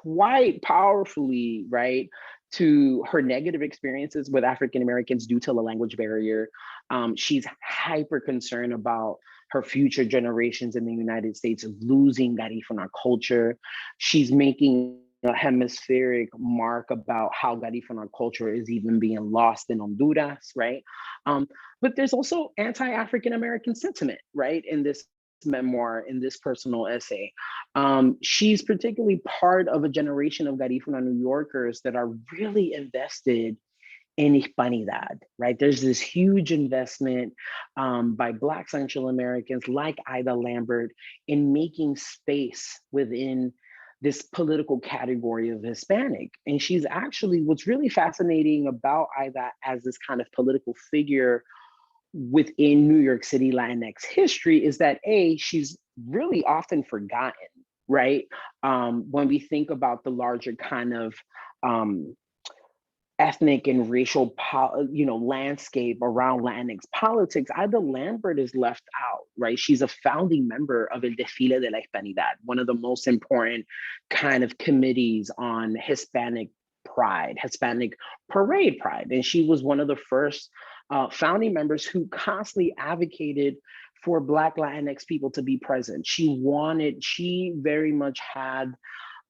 quite powerfully, right, to her negative experiences with African Americans due to the language barrier. She's hyper concerned about her future generations in the United States losing Garifuna culture. She's making a hemispheric mark about how Garifuna culture is even being lost in Honduras, right? But there's also anti-African American sentiment, right, in this memoir, in this personal essay. She's particularly part of a generation of Garifuna New Yorkers that are really invested in Hispanidad, right? There's this huge investment by Black Central Americans like Ida Lambert in making space within this political category of Hispanic. And she's actually, what's really fascinating about Ida as this kind of political figure within New York City Latinx history is that she's really often forgotten, right? When we think about the larger kind of ethnic and racial, landscape around Latinx politics, Ida Lambert is left out, right? She's a founding member of El Desfile de la Hispanidad, one of the most important kind of committees on Hispanic pride, Hispanic parade pride. And she was one of the first founding members who constantly advocated for Black Latinx people to be present. She very much had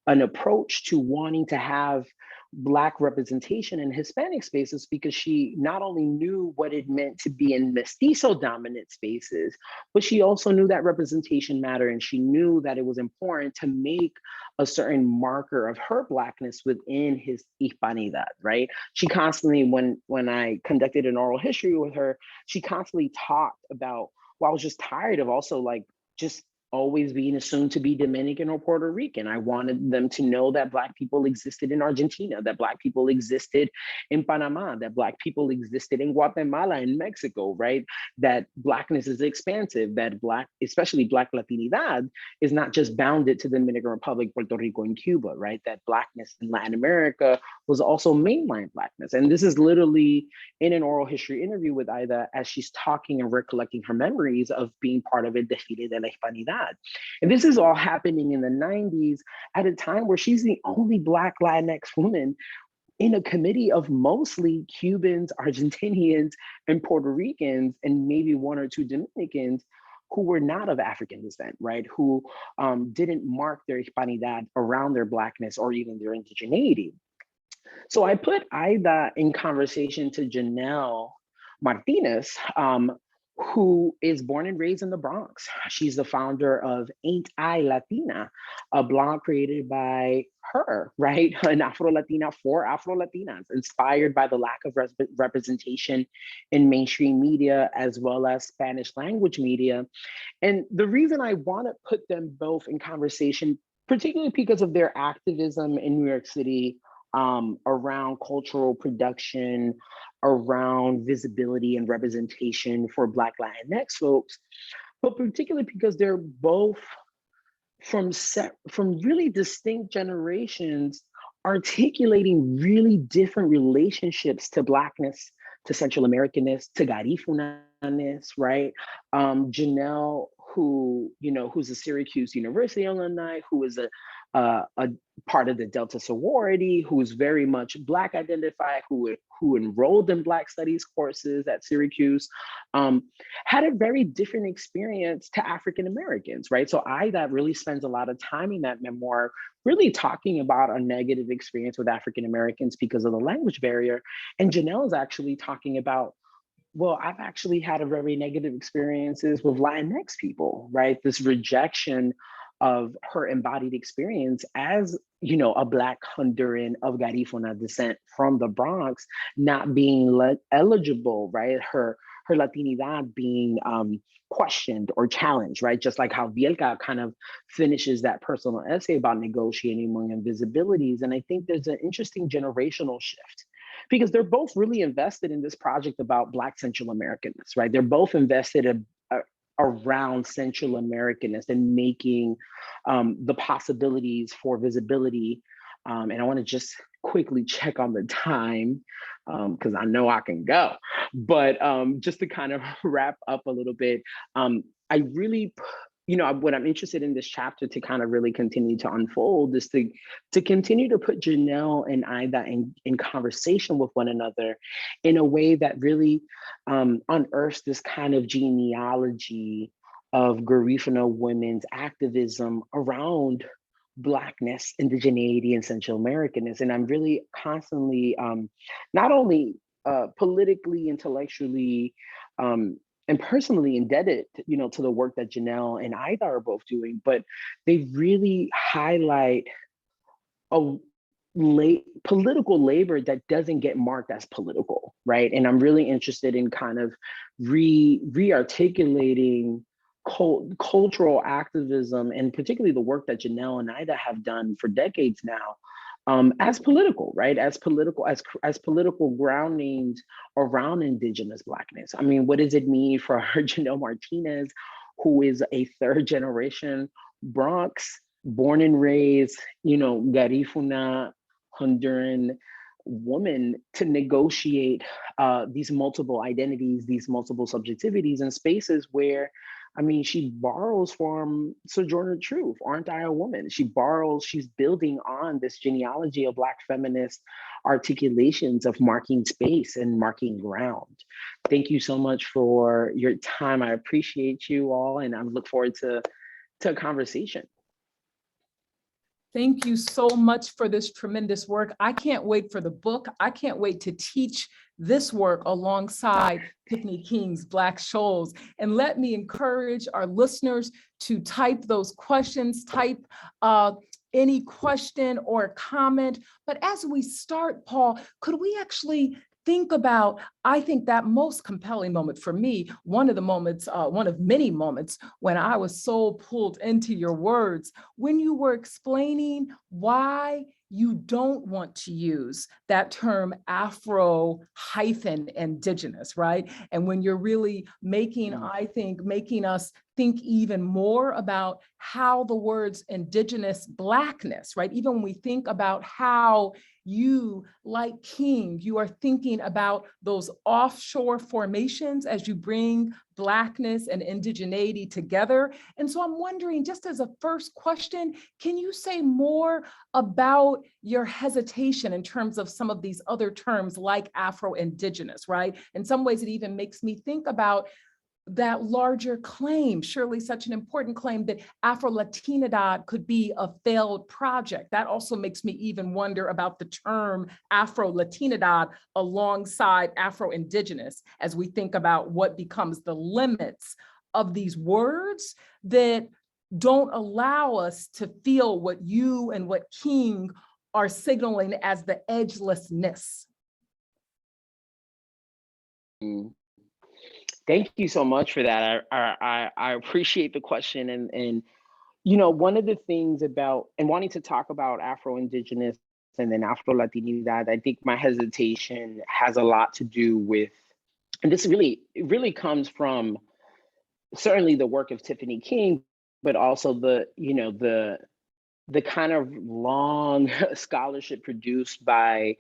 an approach to wanting to have Black representation in Hispanic spaces because she not only knew what it meant to be in mestizo dominant spaces, but she also knew that representation mattered, and she knew that it was important to make a certain marker of her Blackness within his Hispanidad, right? She constantly, when I conducted an oral history with her, she constantly talked about, well, I was just tired of also like just always being assumed to be Dominican or Puerto Rican. I wanted them to know that Black people existed in Argentina, that Black people existed in Panama, that Black people existed in Guatemala and Mexico, right? That Blackness is expansive, that especially Black Latinidad, is not just bounded to the Dominican Republic, Puerto Rico, and Cuba, right? That Blackness in Latin America was also mainline Blackness. And this is literally in an oral history interview with Ida as she's talking and recollecting her memories of being part of a Desfile de la Hispanidad. And this is all happening in the 90s at a time where she's the only Black Latinx woman in a committee of mostly Cubans, Argentinians, and Puerto Ricans, and maybe one or two Dominicans who were not of African descent, right? Who didn't mark their Hispanidad around their Blackness or even their indigeneity. So I put Ida in conversation to Janelle Martinez, who is born and raised in the Bronx. She's the founder of Ain't I Latina, a blog created by her, right? An Afro-Latina for Afro-Latinas, inspired by the lack of representation in mainstream media as well as Spanish language media. And the reason I want to put them both in conversation, particularly because of their activism in New York City around cultural production, around visibility and representation for Black Latinx folks, but particularly because they're both from really distinct generations articulating really different relationships to Blackness, to Central Americanness, to Garifuna-ness, right? Janelle, who's a Syracuse University alumni, who is a part of the Delta sorority, who's very much Black identified, who enrolled in Black studies courses at Syracuse, had a very different experience to African Americans, right? So Ida really spends a lot of time in that memoir really talking about a negative experience with African Americans because of the language barrier. And Janelle is actually talking about, well, I've actually had a very negative experiences with Latinx people, right? This rejection of her embodied experience as, a Black Honduran of Garifuna descent from the Bronx, not being eligible, right? Her Latinidad being questioned or challenged, right? Just like how Bielka kind of finishes that personal essay about negotiating among invisibilities. And I think there's an interesting generational shift because they're both really invested in this project about Black Central Americanness, right? They're both invested around Central Americanness and making the possibilities for visibility. And I want to just quickly check on the time because I know I can go. But just to kind of wrap up a little bit, I really, what I'm interested in this chapter to kind of really continue to unfold is to continue to put Janelle and Ida in conversation with one another in a way that really unearths this kind of genealogy of Garifuna women's activism around Blackness, indigeneity, and Central Americanness. And I'm really constantly, not only politically, intellectually, and personally indebted, to the work that Janelle and Ida are both doing, but they really highlight a political labor that doesn't get marked as political, right? And I'm really interested in kind of re-articulating cultural activism, and particularly the work that Janelle and Ida have done for decades now, as political, right? As political groundings around Indigenous Blackness. I mean, what does it mean for Janelle Martinez, who is a third generation Bronx, born and raised, Garifuna, Honduran woman to negotiate these multiple identities, these multiple subjectivities in spaces where, I mean, she borrows from Sojourner Truth, aren't I a woman? She's building on this genealogy of Black feminist articulations of marking space and marking ground. Thank you so much for your time. I appreciate you all, and I look forward to a conversation. Thank you so much for this tremendous work. I can't wait for the book. I can't wait to teach this work alongside Tiffany King's Black Shoals. And let me encourage our listeners to type those questions, type any question or comment. But as we start, Paul, could we actually think about, I think that most compelling moment for me, one of the moments, one of many moments when I was so pulled into your words, when you were explaining why you don't want to use that term Afro-Indigenous, right? And when you're really making, I think, making us think even more about how the words Indigenous Blackness, right? Even when we think about how you, like King, you are thinking about those offshore formations as you bring Blackness and indigeneity together. And so I'm wondering, just as a first question, can you say more about your hesitation in terms of some of these other terms like Afro-Indigenous, right? In some ways, it even makes me think about that larger claim, surely such an important claim that AfroLatinidad could be a failed project. That also makes me even wonder about the term Afro-Latinidad alongside Afro-Indigenous as we think about what becomes the limits of these words that don't allow us to feel what you and what King are signaling as the edgelessness. Thank you so much for that. I appreciate the question. And you know, one of the things about, and wanting to talk about Afro-Indigenous and then Afro-Latinidad, I think my hesitation has a lot to do with, and this really, it really comes from certainly the work of Tiffany King, but also the, you know, the kind of long scholarship produced by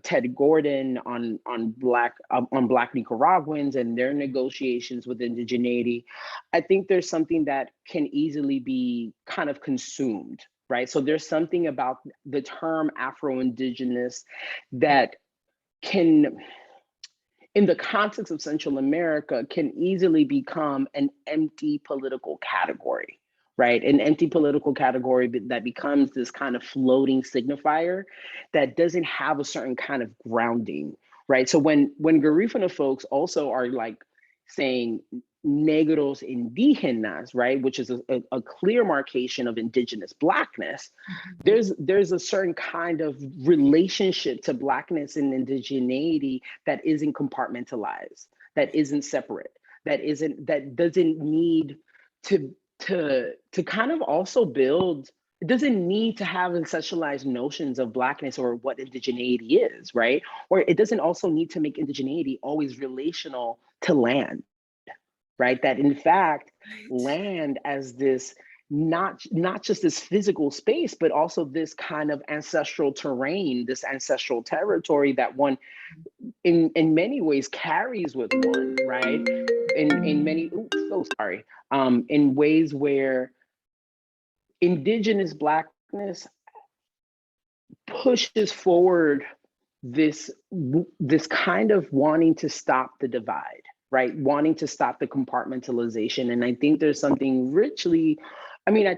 Ted Gordon on Black Nicaraguans and their negotiations with indigeneity. I think there's something that can easily be kind of consumed, right? So there's something about the term Afro-Indigenous that can, in the context of Central America, can easily become an empty political category, right? An empty political category that becomes this kind of floating signifier that doesn't have a certain kind of grounding, right? So when Garifuna folks also are like saying negros indígenas, right, which is a clear marcation of indigenous Blackness, there's a certain kind of relationship to Blackness and indigeneity that isn't compartmentalized, that isn't separate, that doesn't need to kind of also build, it doesn't need to have ancestral notions of Blackness or what indigeneity is, right? Or it doesn't also need to make indigeneity always relational to land, right? That in fact, land as this, not just this physical space, but also this kind of ancestral terrain, this ancestral territory that one in many ways carries with one, right? In many, in ways where indigenous Blackness pushes forward this kind of wanting to stop the divide, right? Wanting to stop the compartmentalization. And I think there's something richly, I mean,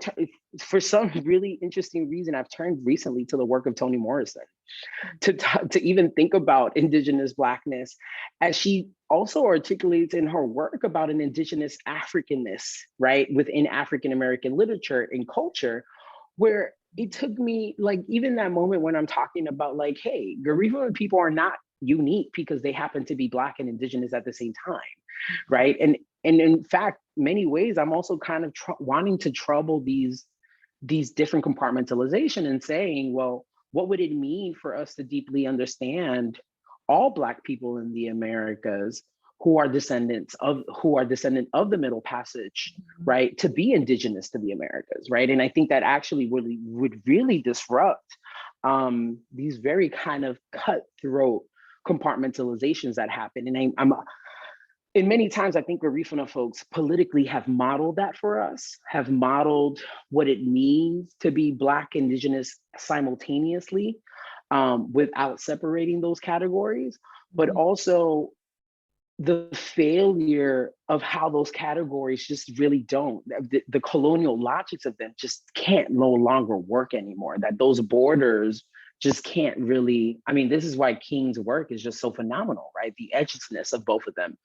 for some really interesting reason, I've turned recently to the work of Toni Morrison to even think about indigenous Blackness, as she also articulates in her work about an indigenous Africanness, right, within African American literature and culture, where it took me, like, even that moment when I'm talking about, like, hey, Garifuna people are not unique because they happen to be Black and indigenous at the same time, right? And in fact, many ways, I'm also kind of wanting to trouble these different compartmentalization and saying, well, what would it mean for us to deeply understand all Black people in the Americas who are descendant of the Middle Passage, right, to be indigenous to the Americas, right? And I think that actually would really disrupt these very kind of cutthroat compartmentalizations that happen. And and many times I think Garifuna folks politically have modeled that for us, have modeled what it means to be Black, Indigenous simultaneously, without separating those categories, but also the failure of how those categories just really don't, the colonial logics of them just can't no longer work anymore, that those borders just can't really, I mean, this is why King's work is just so phenomenal, right? The edginess of both of them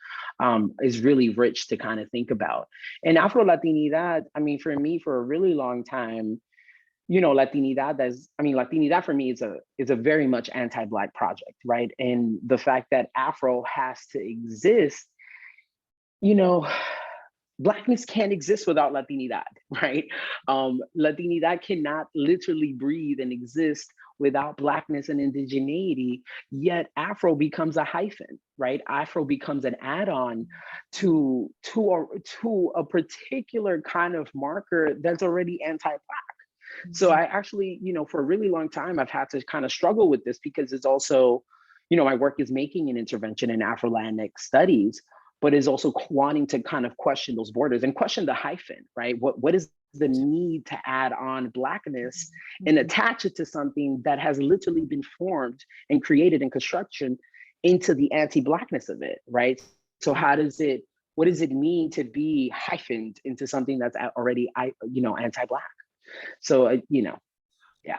is really rich to kind of think about. And Afro-Latinidad, I mean, for me, for a really long time, you know, Latinidad for me is a very much anti-Black project, right? And the fact that Afro has to exist, you know, Blackness can't exist without Latinidad, right? Latinidad cannot literally breathe and exist without Blackness and indigeneity, yet Afro becomes a hyphen, right? Afro becomes an add-on to a particular kind of marker that's already anti-Black. So I actually, you know, for a really long time, I've had to kind of struggle with this because it's also, you know, my work is making an intervention in Afro-Latinx studies, but is also wanting to kind of question those borders and question the hyphen, right? What is the need to add on Blackness and attach it to something that has literally been formed and created in construction into the anti-Blackness of it, right? So what does it mean to be hyphened into something that's already, you know, anti-Black? So, you know, yeah.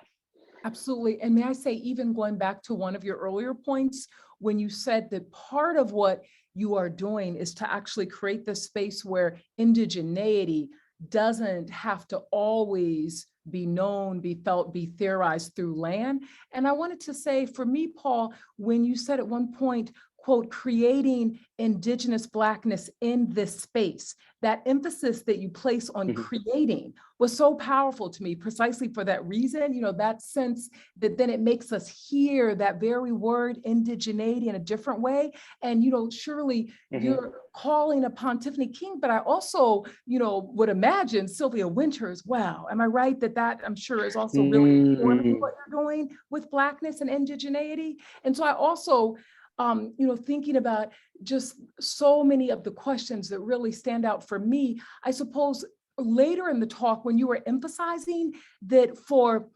Absolutely. And may I say, even going back to one of your earlier points, when you said that part of what you are doing is to actually create the space where indigeneity doesn't have to always be known, be felt, be theorized through land. And I wanted to say, for me, Paul, when you said at one point, quote, creating Indigenous Blackness in this space, that emphasis that you place on creating was so powerful to me, precisely for that reason, you know, that sense that then it makes us hear that very word indigeneity in a different way. And, you know, surely you're calling upon Tiffany King, but I also, you know, would imagine Sylvia Winters. Wow. Am I right that I'm sure is also really informing what you're doing with Blackness and indigeneity? And so I also, you know, thinking about just so many of the questions that really stand out for me, I suppose later in the talk, when you were emphasizing that for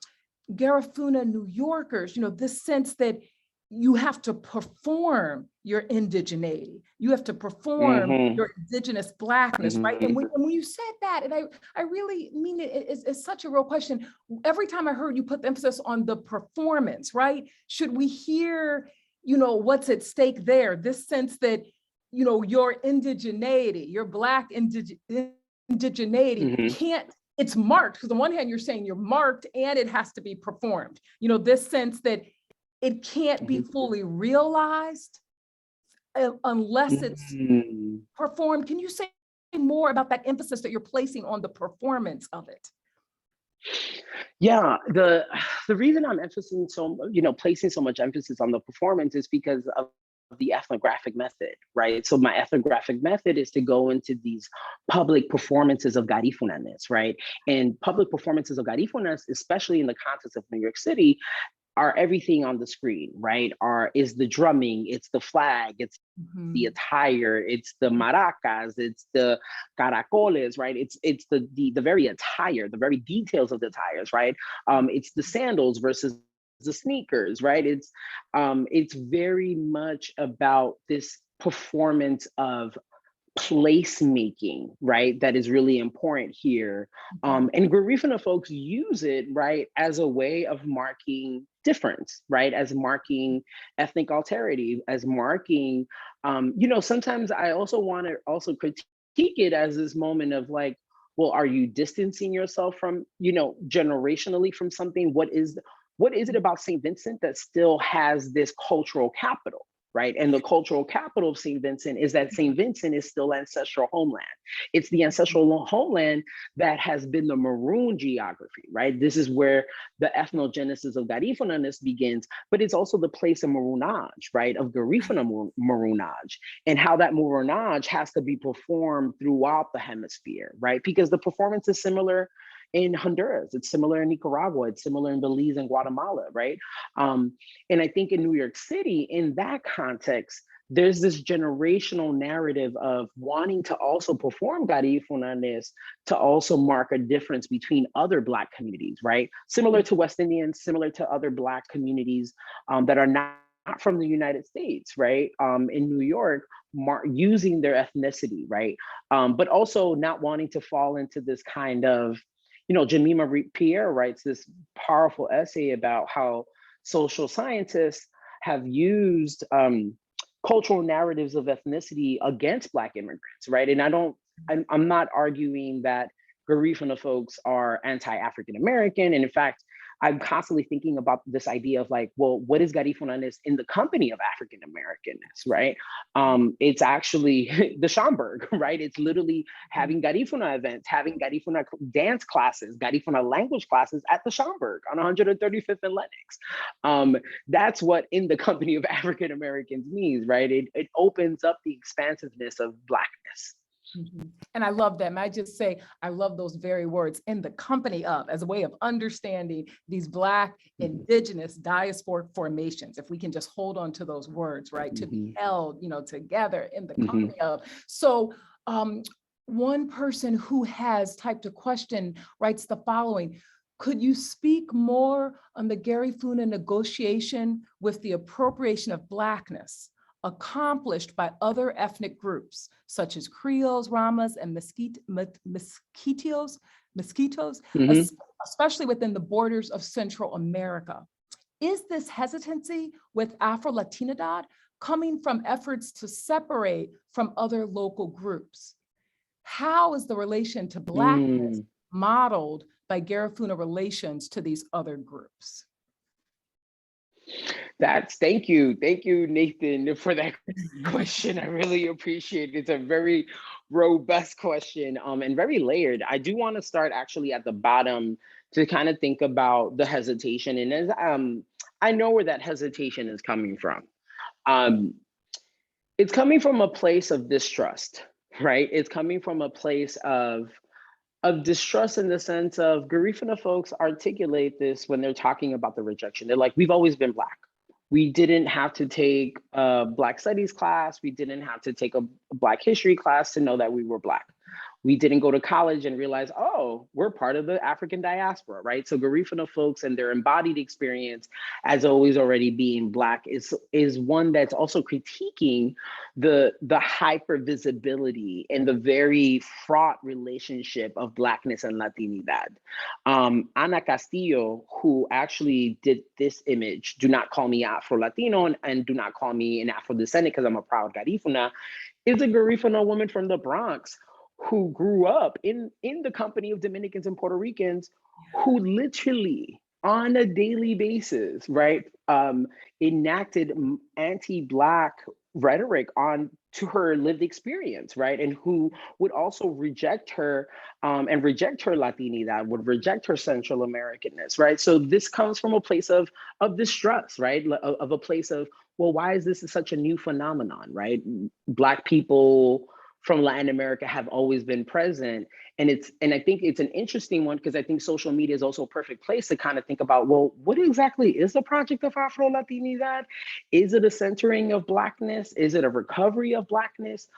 Garifuna New Yorkers, you know, this sense that you have to perform your indigeneity, you have to perform your Indigenous Blackness, right? And when you said that, and I really mean it's such a real question. Every time I heard you put the emphasis on the performance, right? Should we hear, you know, what's at stake there? This sense that, you know, your indigeneity, your Black indigeneity can't, it's marked, because on one hand, you're saying you're marked and it has to be performed. You know, this sense that it can't be fully realized unless it's performed. Can you say more about that emphasis that you're placing on the performance of it? Yeah, the reason I'm emphasizing placing so much emphasis on the performance is because of the ethnographic method, right? So my ethnographic method is to go into these public performances of Garifunaness, right? And public performances of Garifunaness, especially in the context of New York City, are everything on the screen, right? Is the drumming, it's the flag, it's the attire, it's the maracas, it's the caracoles, right? It's the very attire, the very details of the attires, right? It's the sandals versus the sneakers, right? It's very much about this performance of placemaking, right? That is really important here. And Garifuna folks use it, right, as a way of marking difference, right? As marking ethnic alterity, as marking, sometimes I also want to also critique it as this moment of like, well, are you distancing yourself from, generationally from something? What is it about St. Vincent that still has this cultural capital? Right. And the cultural capital of St. Vincent is that St. Vincent is still ancestral homeland. It's the ancestral homeland that has been the maroon geography, right? This is where the ethnogenesis of Garifunaness begins, but it's also the place of maroonage, right? Of Garifuna maroonage, and how that maroonage has to be performed throughout the hemisphere, right? Because the performance is similar, in Honduras. It's similar in Nicaragua. It's similar in Belize and Guatemala, right? And I think in New York City, in that context, there's this generational narrative of wanting to also perform Garifunanes to also mark a difference between other Black communities, right? Similar to West Indians, similar to other Black communities that are not from the United States, right? In New York, using their ethnicity, right? But also not wanting to fall into this kind of, Jemima Pierre writes this powerful essay about how social scientists have used cultural narratives of ethnicity against Black immigrants, right? And I'm not arguing that Garifuna folks are anti-African American. And in fact, I'm constantly thinking about this idea of like, well, what is Garifunanes in the company of African Americanness, right? It's actually the Schomburg, right? It's literally having Garifuna events, having Garifuna dance classes, Garifuna language classes at the Schomburg on 135th and Lenox. That's what in the company of African Americans means, right? It opens up the expansiveness of Blackness. Mm-hmm. And I love them. I just say, I love those very words, in the company of, as a way of understanding these Black, Indigenous, diasporic formations. If we can just hold on to those words, right? To be held, together in the company of. So one person who has typed a question writes the following: could you speak more on the Garifuna negotiation with the appropriation of Blackness accomplished by other ethnic groups, such as Creoles, Ramas, and Mosquitoes, especially within the borders of Central America? Is this hesitancy with Afro-Latinidad coming from efforts to separate from other local groups? How is the relation to Blackness modeled by Garifuna relations to these other groups? Thank you, Nathan, for that question. I really appreciate it. It's a very robust question and very layered. I do want to start actually at the bottom to kind of think about the hesitation. And as I know where that hesitation is coming from. It's coming from a place of distrust, right? It's coming from a place of distrust in the sense of Garifuna folks articulate this when they're talking about the rejection. They're like, we've always been Black. We didn't have to take a Black studies class. We didn't have to take a Black history class to know that we were Black. We didn't go to college and realize, oh, we're part of the African diaspora, right? So Garifuna folks and their embodied experience as always already being Black is one that's also critiquing the hyper visibility and the very fraught relationship of Blackness and Latinidad. Ana Castillo, who actually did this image, do not call me Afro-Latino and do not call me an Afro-descendant because I'm a proud Garifuna, is a Garifuna woman from the Bronx who grew up in the company of Dominicans and Puerto Ricans who literally on a daily basis, right, enacted anti-Black rhetoric on to her lived experience, right? And who would also reject her and reject her Latinidad, would reject her Central Americanness, right? So this comes from a place of distrust, right? Of a place of, well, why is this such a new phenomenon, right? Black people from Latin America have always been present. And I think it's an interesting one because I think social media is also a perfect place to kind of think about, well, what exactly is the project of Afro-Latinidad? Is it a centering of Blackness? Is it a recovery of Blackness?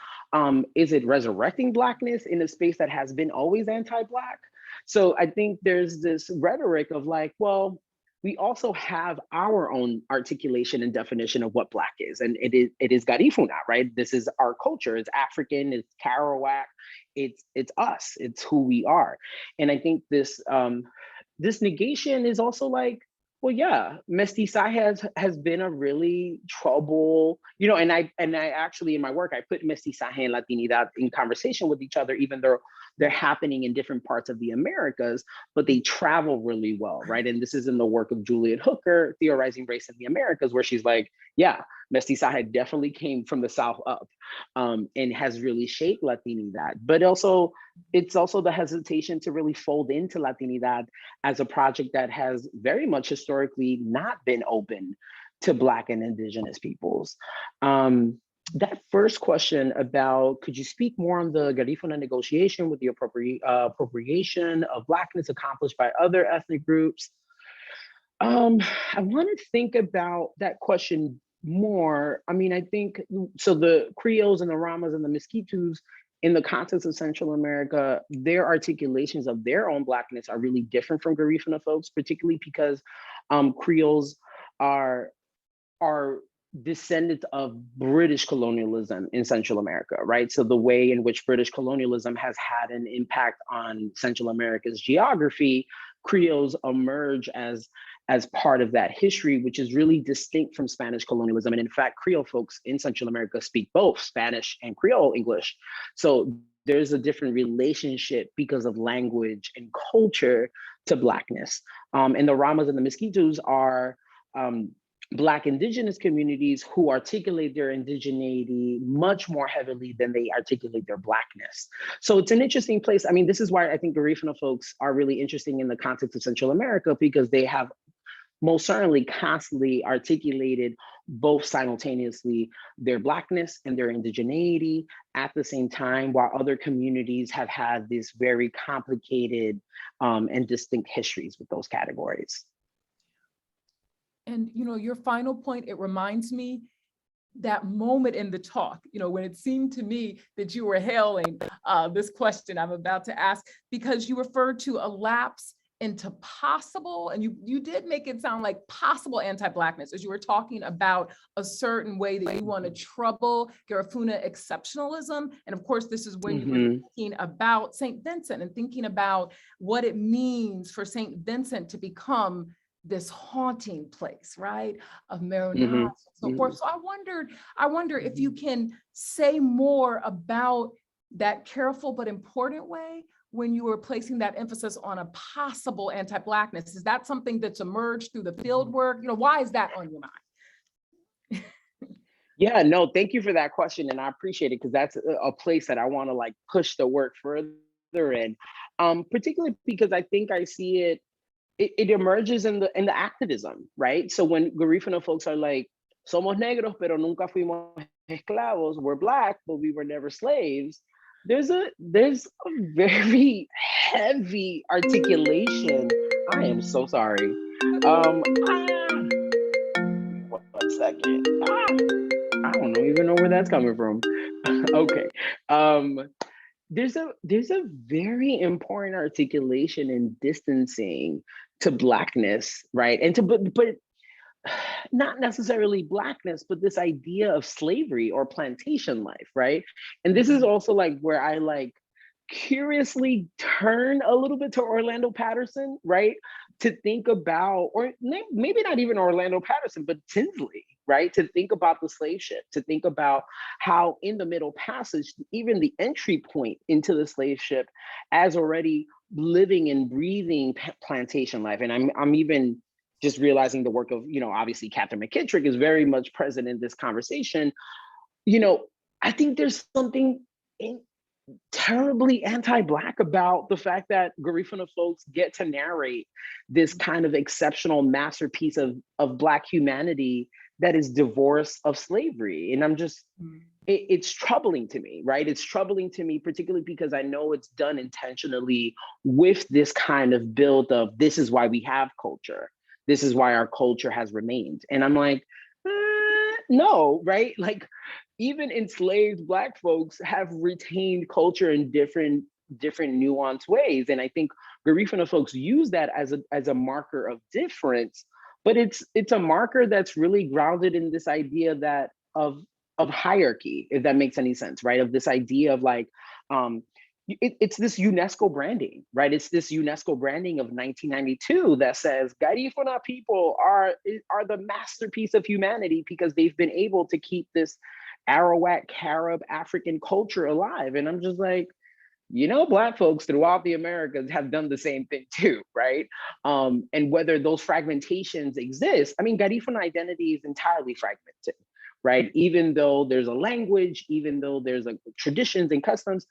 Is it resurrecting Blackness in a space that has been always anti-Black? So I think there's this rhetoric of like, well, we also have our own articulation and definition of what Black is. And it is Garifuna, right? This is our culture. It's African, it's Kerouac, it's us, it's who we are. And I think this negation is also like, well, yeah, mestizaje has been a really trouble, and I actually in my work, I put mestizaje and Latinidad in conversation with each other, even though they're happening in different parts of the Americas, but they travel really well, right? And this is in the work of Juliet Hooker, Theorizing Race in the Americas, where she's like, yeah, mestizaje definitely came from the South up and has really shaped Latinidad. But also, it's also the hesitation to really fold into Latinidad as a project that has very much historically not been open to Black and Indigenous peoples. that first question about, could you speak more on the Garifuna negotiation with the appropriation of Blackness accomplished by other ethnic groups? I want to think about that question more. I mean, I think, so the Creoles and the Ramas and the Mosquitoes in the context of Central America, their articulations of their own Blackness are really different from Garifuna folks, particularly because Creoles are descendants of British colonialism in Central America, right? So the way in which British colonialism has had an impact on Central America's geography, Creoles emerge as part of that history, which is really distinct from Spanish colonialism. And in fact, Creole folks in Central America speak both Spanish and Creole English. So there's a different relationship because of language and culture to Blackness. And the Ramas and the Mosquitoes are Black indigenous communities who articulate their indigeneity much more heavily than they articulate their Blackness. So it's an interesting place. I mean, this is why I think Garifuna folks are really interesting in the context of Central America, because they have most certainly constantly articulated both simultaneously their Blackness and their indigeneity at the same time, while other communities have had these very complicated and distinct histories with those categories. And, you know, your final point, it reminds me that moment in the talk, you know, when it seemed to me that you were hailing this question I'm about to ask, because you referred to a lapse into possible, and you did make it sound like possible anti-Blackness as you were talking about a certain way that you want to trouble Garifuna exceptionalism. And of course, this is when you were thinking about St. Vincent and thinking about what it means for St. Vincent to become this haunting place, right, of Maronite and so forth. So I wonder if you can say more about that careful but important way when you were placing that emphasis on a possible anti-Blackness. Is that something that's emerged through the field work? You know, why is that on your mind? Yeah, no, thank you for that question. And I appreciate it, because that's a place that I want to like push the work further in, particularly because I think I see it emerges in the activism, right? So when Garifuna folks are like, somos negros, pero nunca fuimos esclavos, we're Black, but we were never slaves. There's a very heavy articulation. I am so sorry. One second. I don't even know where that's coming from. Okay. There's a very important articulation and distancing to Blackness, right? And but not necessarily Blackness, but this idea of slavery or plantation life, right? And this is also like where I like curiously turn a little bit to Orlando Patterson, right? To think about, or maybe not even Orlando Patterson, but Tinsley, right? To think about the slave ship, to think about how in the Middle Passage, even the entry point into the slave ship as already living and breathing plantation life. And I'm even just realizing the work of, you know, obviously Catherine McKittrick is very much present in this conversation. You know, I think there's something terribly anti-Black about the fact that Garifuna folks get to narrate this kind of exceptional masterpiece of Black humanity that is divorced of slavery. And I'm just, it's troubling to me, right? It's troubling to me, particularly because I know it's done intentionally with this kind of build of, this is why we have culture. This is why our culture has remained. And I'm like, no, right? Like, even enslaved Black folks have retained culture in different nuanced ways. And I think Garifuna folks use that as a marker of difference, but it's a marker that's really grounded in this idea that of hierarchy, if that makes any sense, right? Of this idea of like, it's this UNESCO branding, right? It's this UNESCO branding of 1992 that says Garifuna people are the masterpiece of humanity because they've been able to keep this Arawak, Carib, African culture alive. And I'm just like, you know, Black folks throughout the Americas have done the same thing too, right? And whether those fragmentations exist, I mean, Garifuna identity is entirely fragmented, right? Even though there's a language, even though there's like traditions and customs,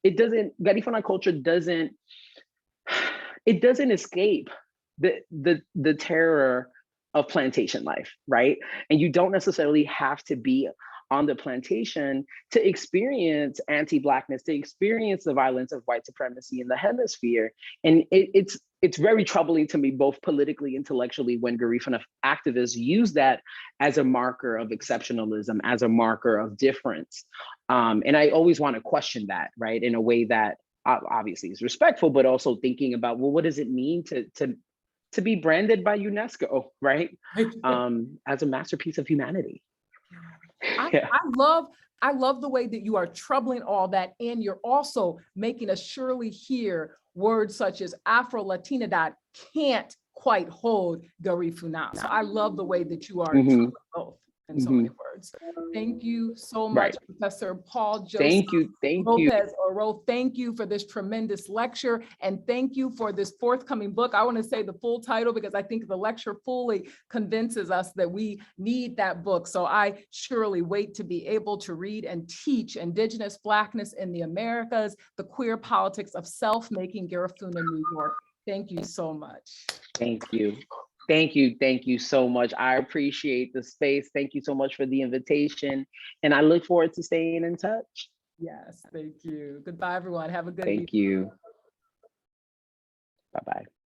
Garifuna culture doesn't escape the terror of plantation life, right? And you don't necessarily have to be on the plantation to experience anti-Blackness, to experience the violence of white supremacy in the hemisphere. And it's very troubling to me, both politically, intellectually, when Garifuna activists use that as a marker of exceptionalism, as a marker of difference. And I always want to question that, right, in a way that obviously is respectful, but also thinking about, well, what does it mean to be branded by UNESCO, right, as a masterpiece of humanity? I love the way that you are troubling all that, and you're also making us surely hear words such as Afro-Latinidad can't quite hold Garifuna. So I love the way that you are troubling both in so many words. Thank you so much, Professor Paul Joseph Thank you. Lopez Oro. Thank you for this tremendous lecture, and thank you for this forthcoming book. I want to say the full title because I think the lecture fully convinces us that we need that book. So I surely wait to be able to read and teach Indigenous Blackness in the Americas, the queer politics of self-making Garifuna, New York. Thank you so much. Thank you. Thank you so much. I appreciate the space. Thank you so much for the invitation. And I look forward to staying in touch. Yes, thank you. Goodbye, everyone. Have a good evening. Thank you. Bye-bye.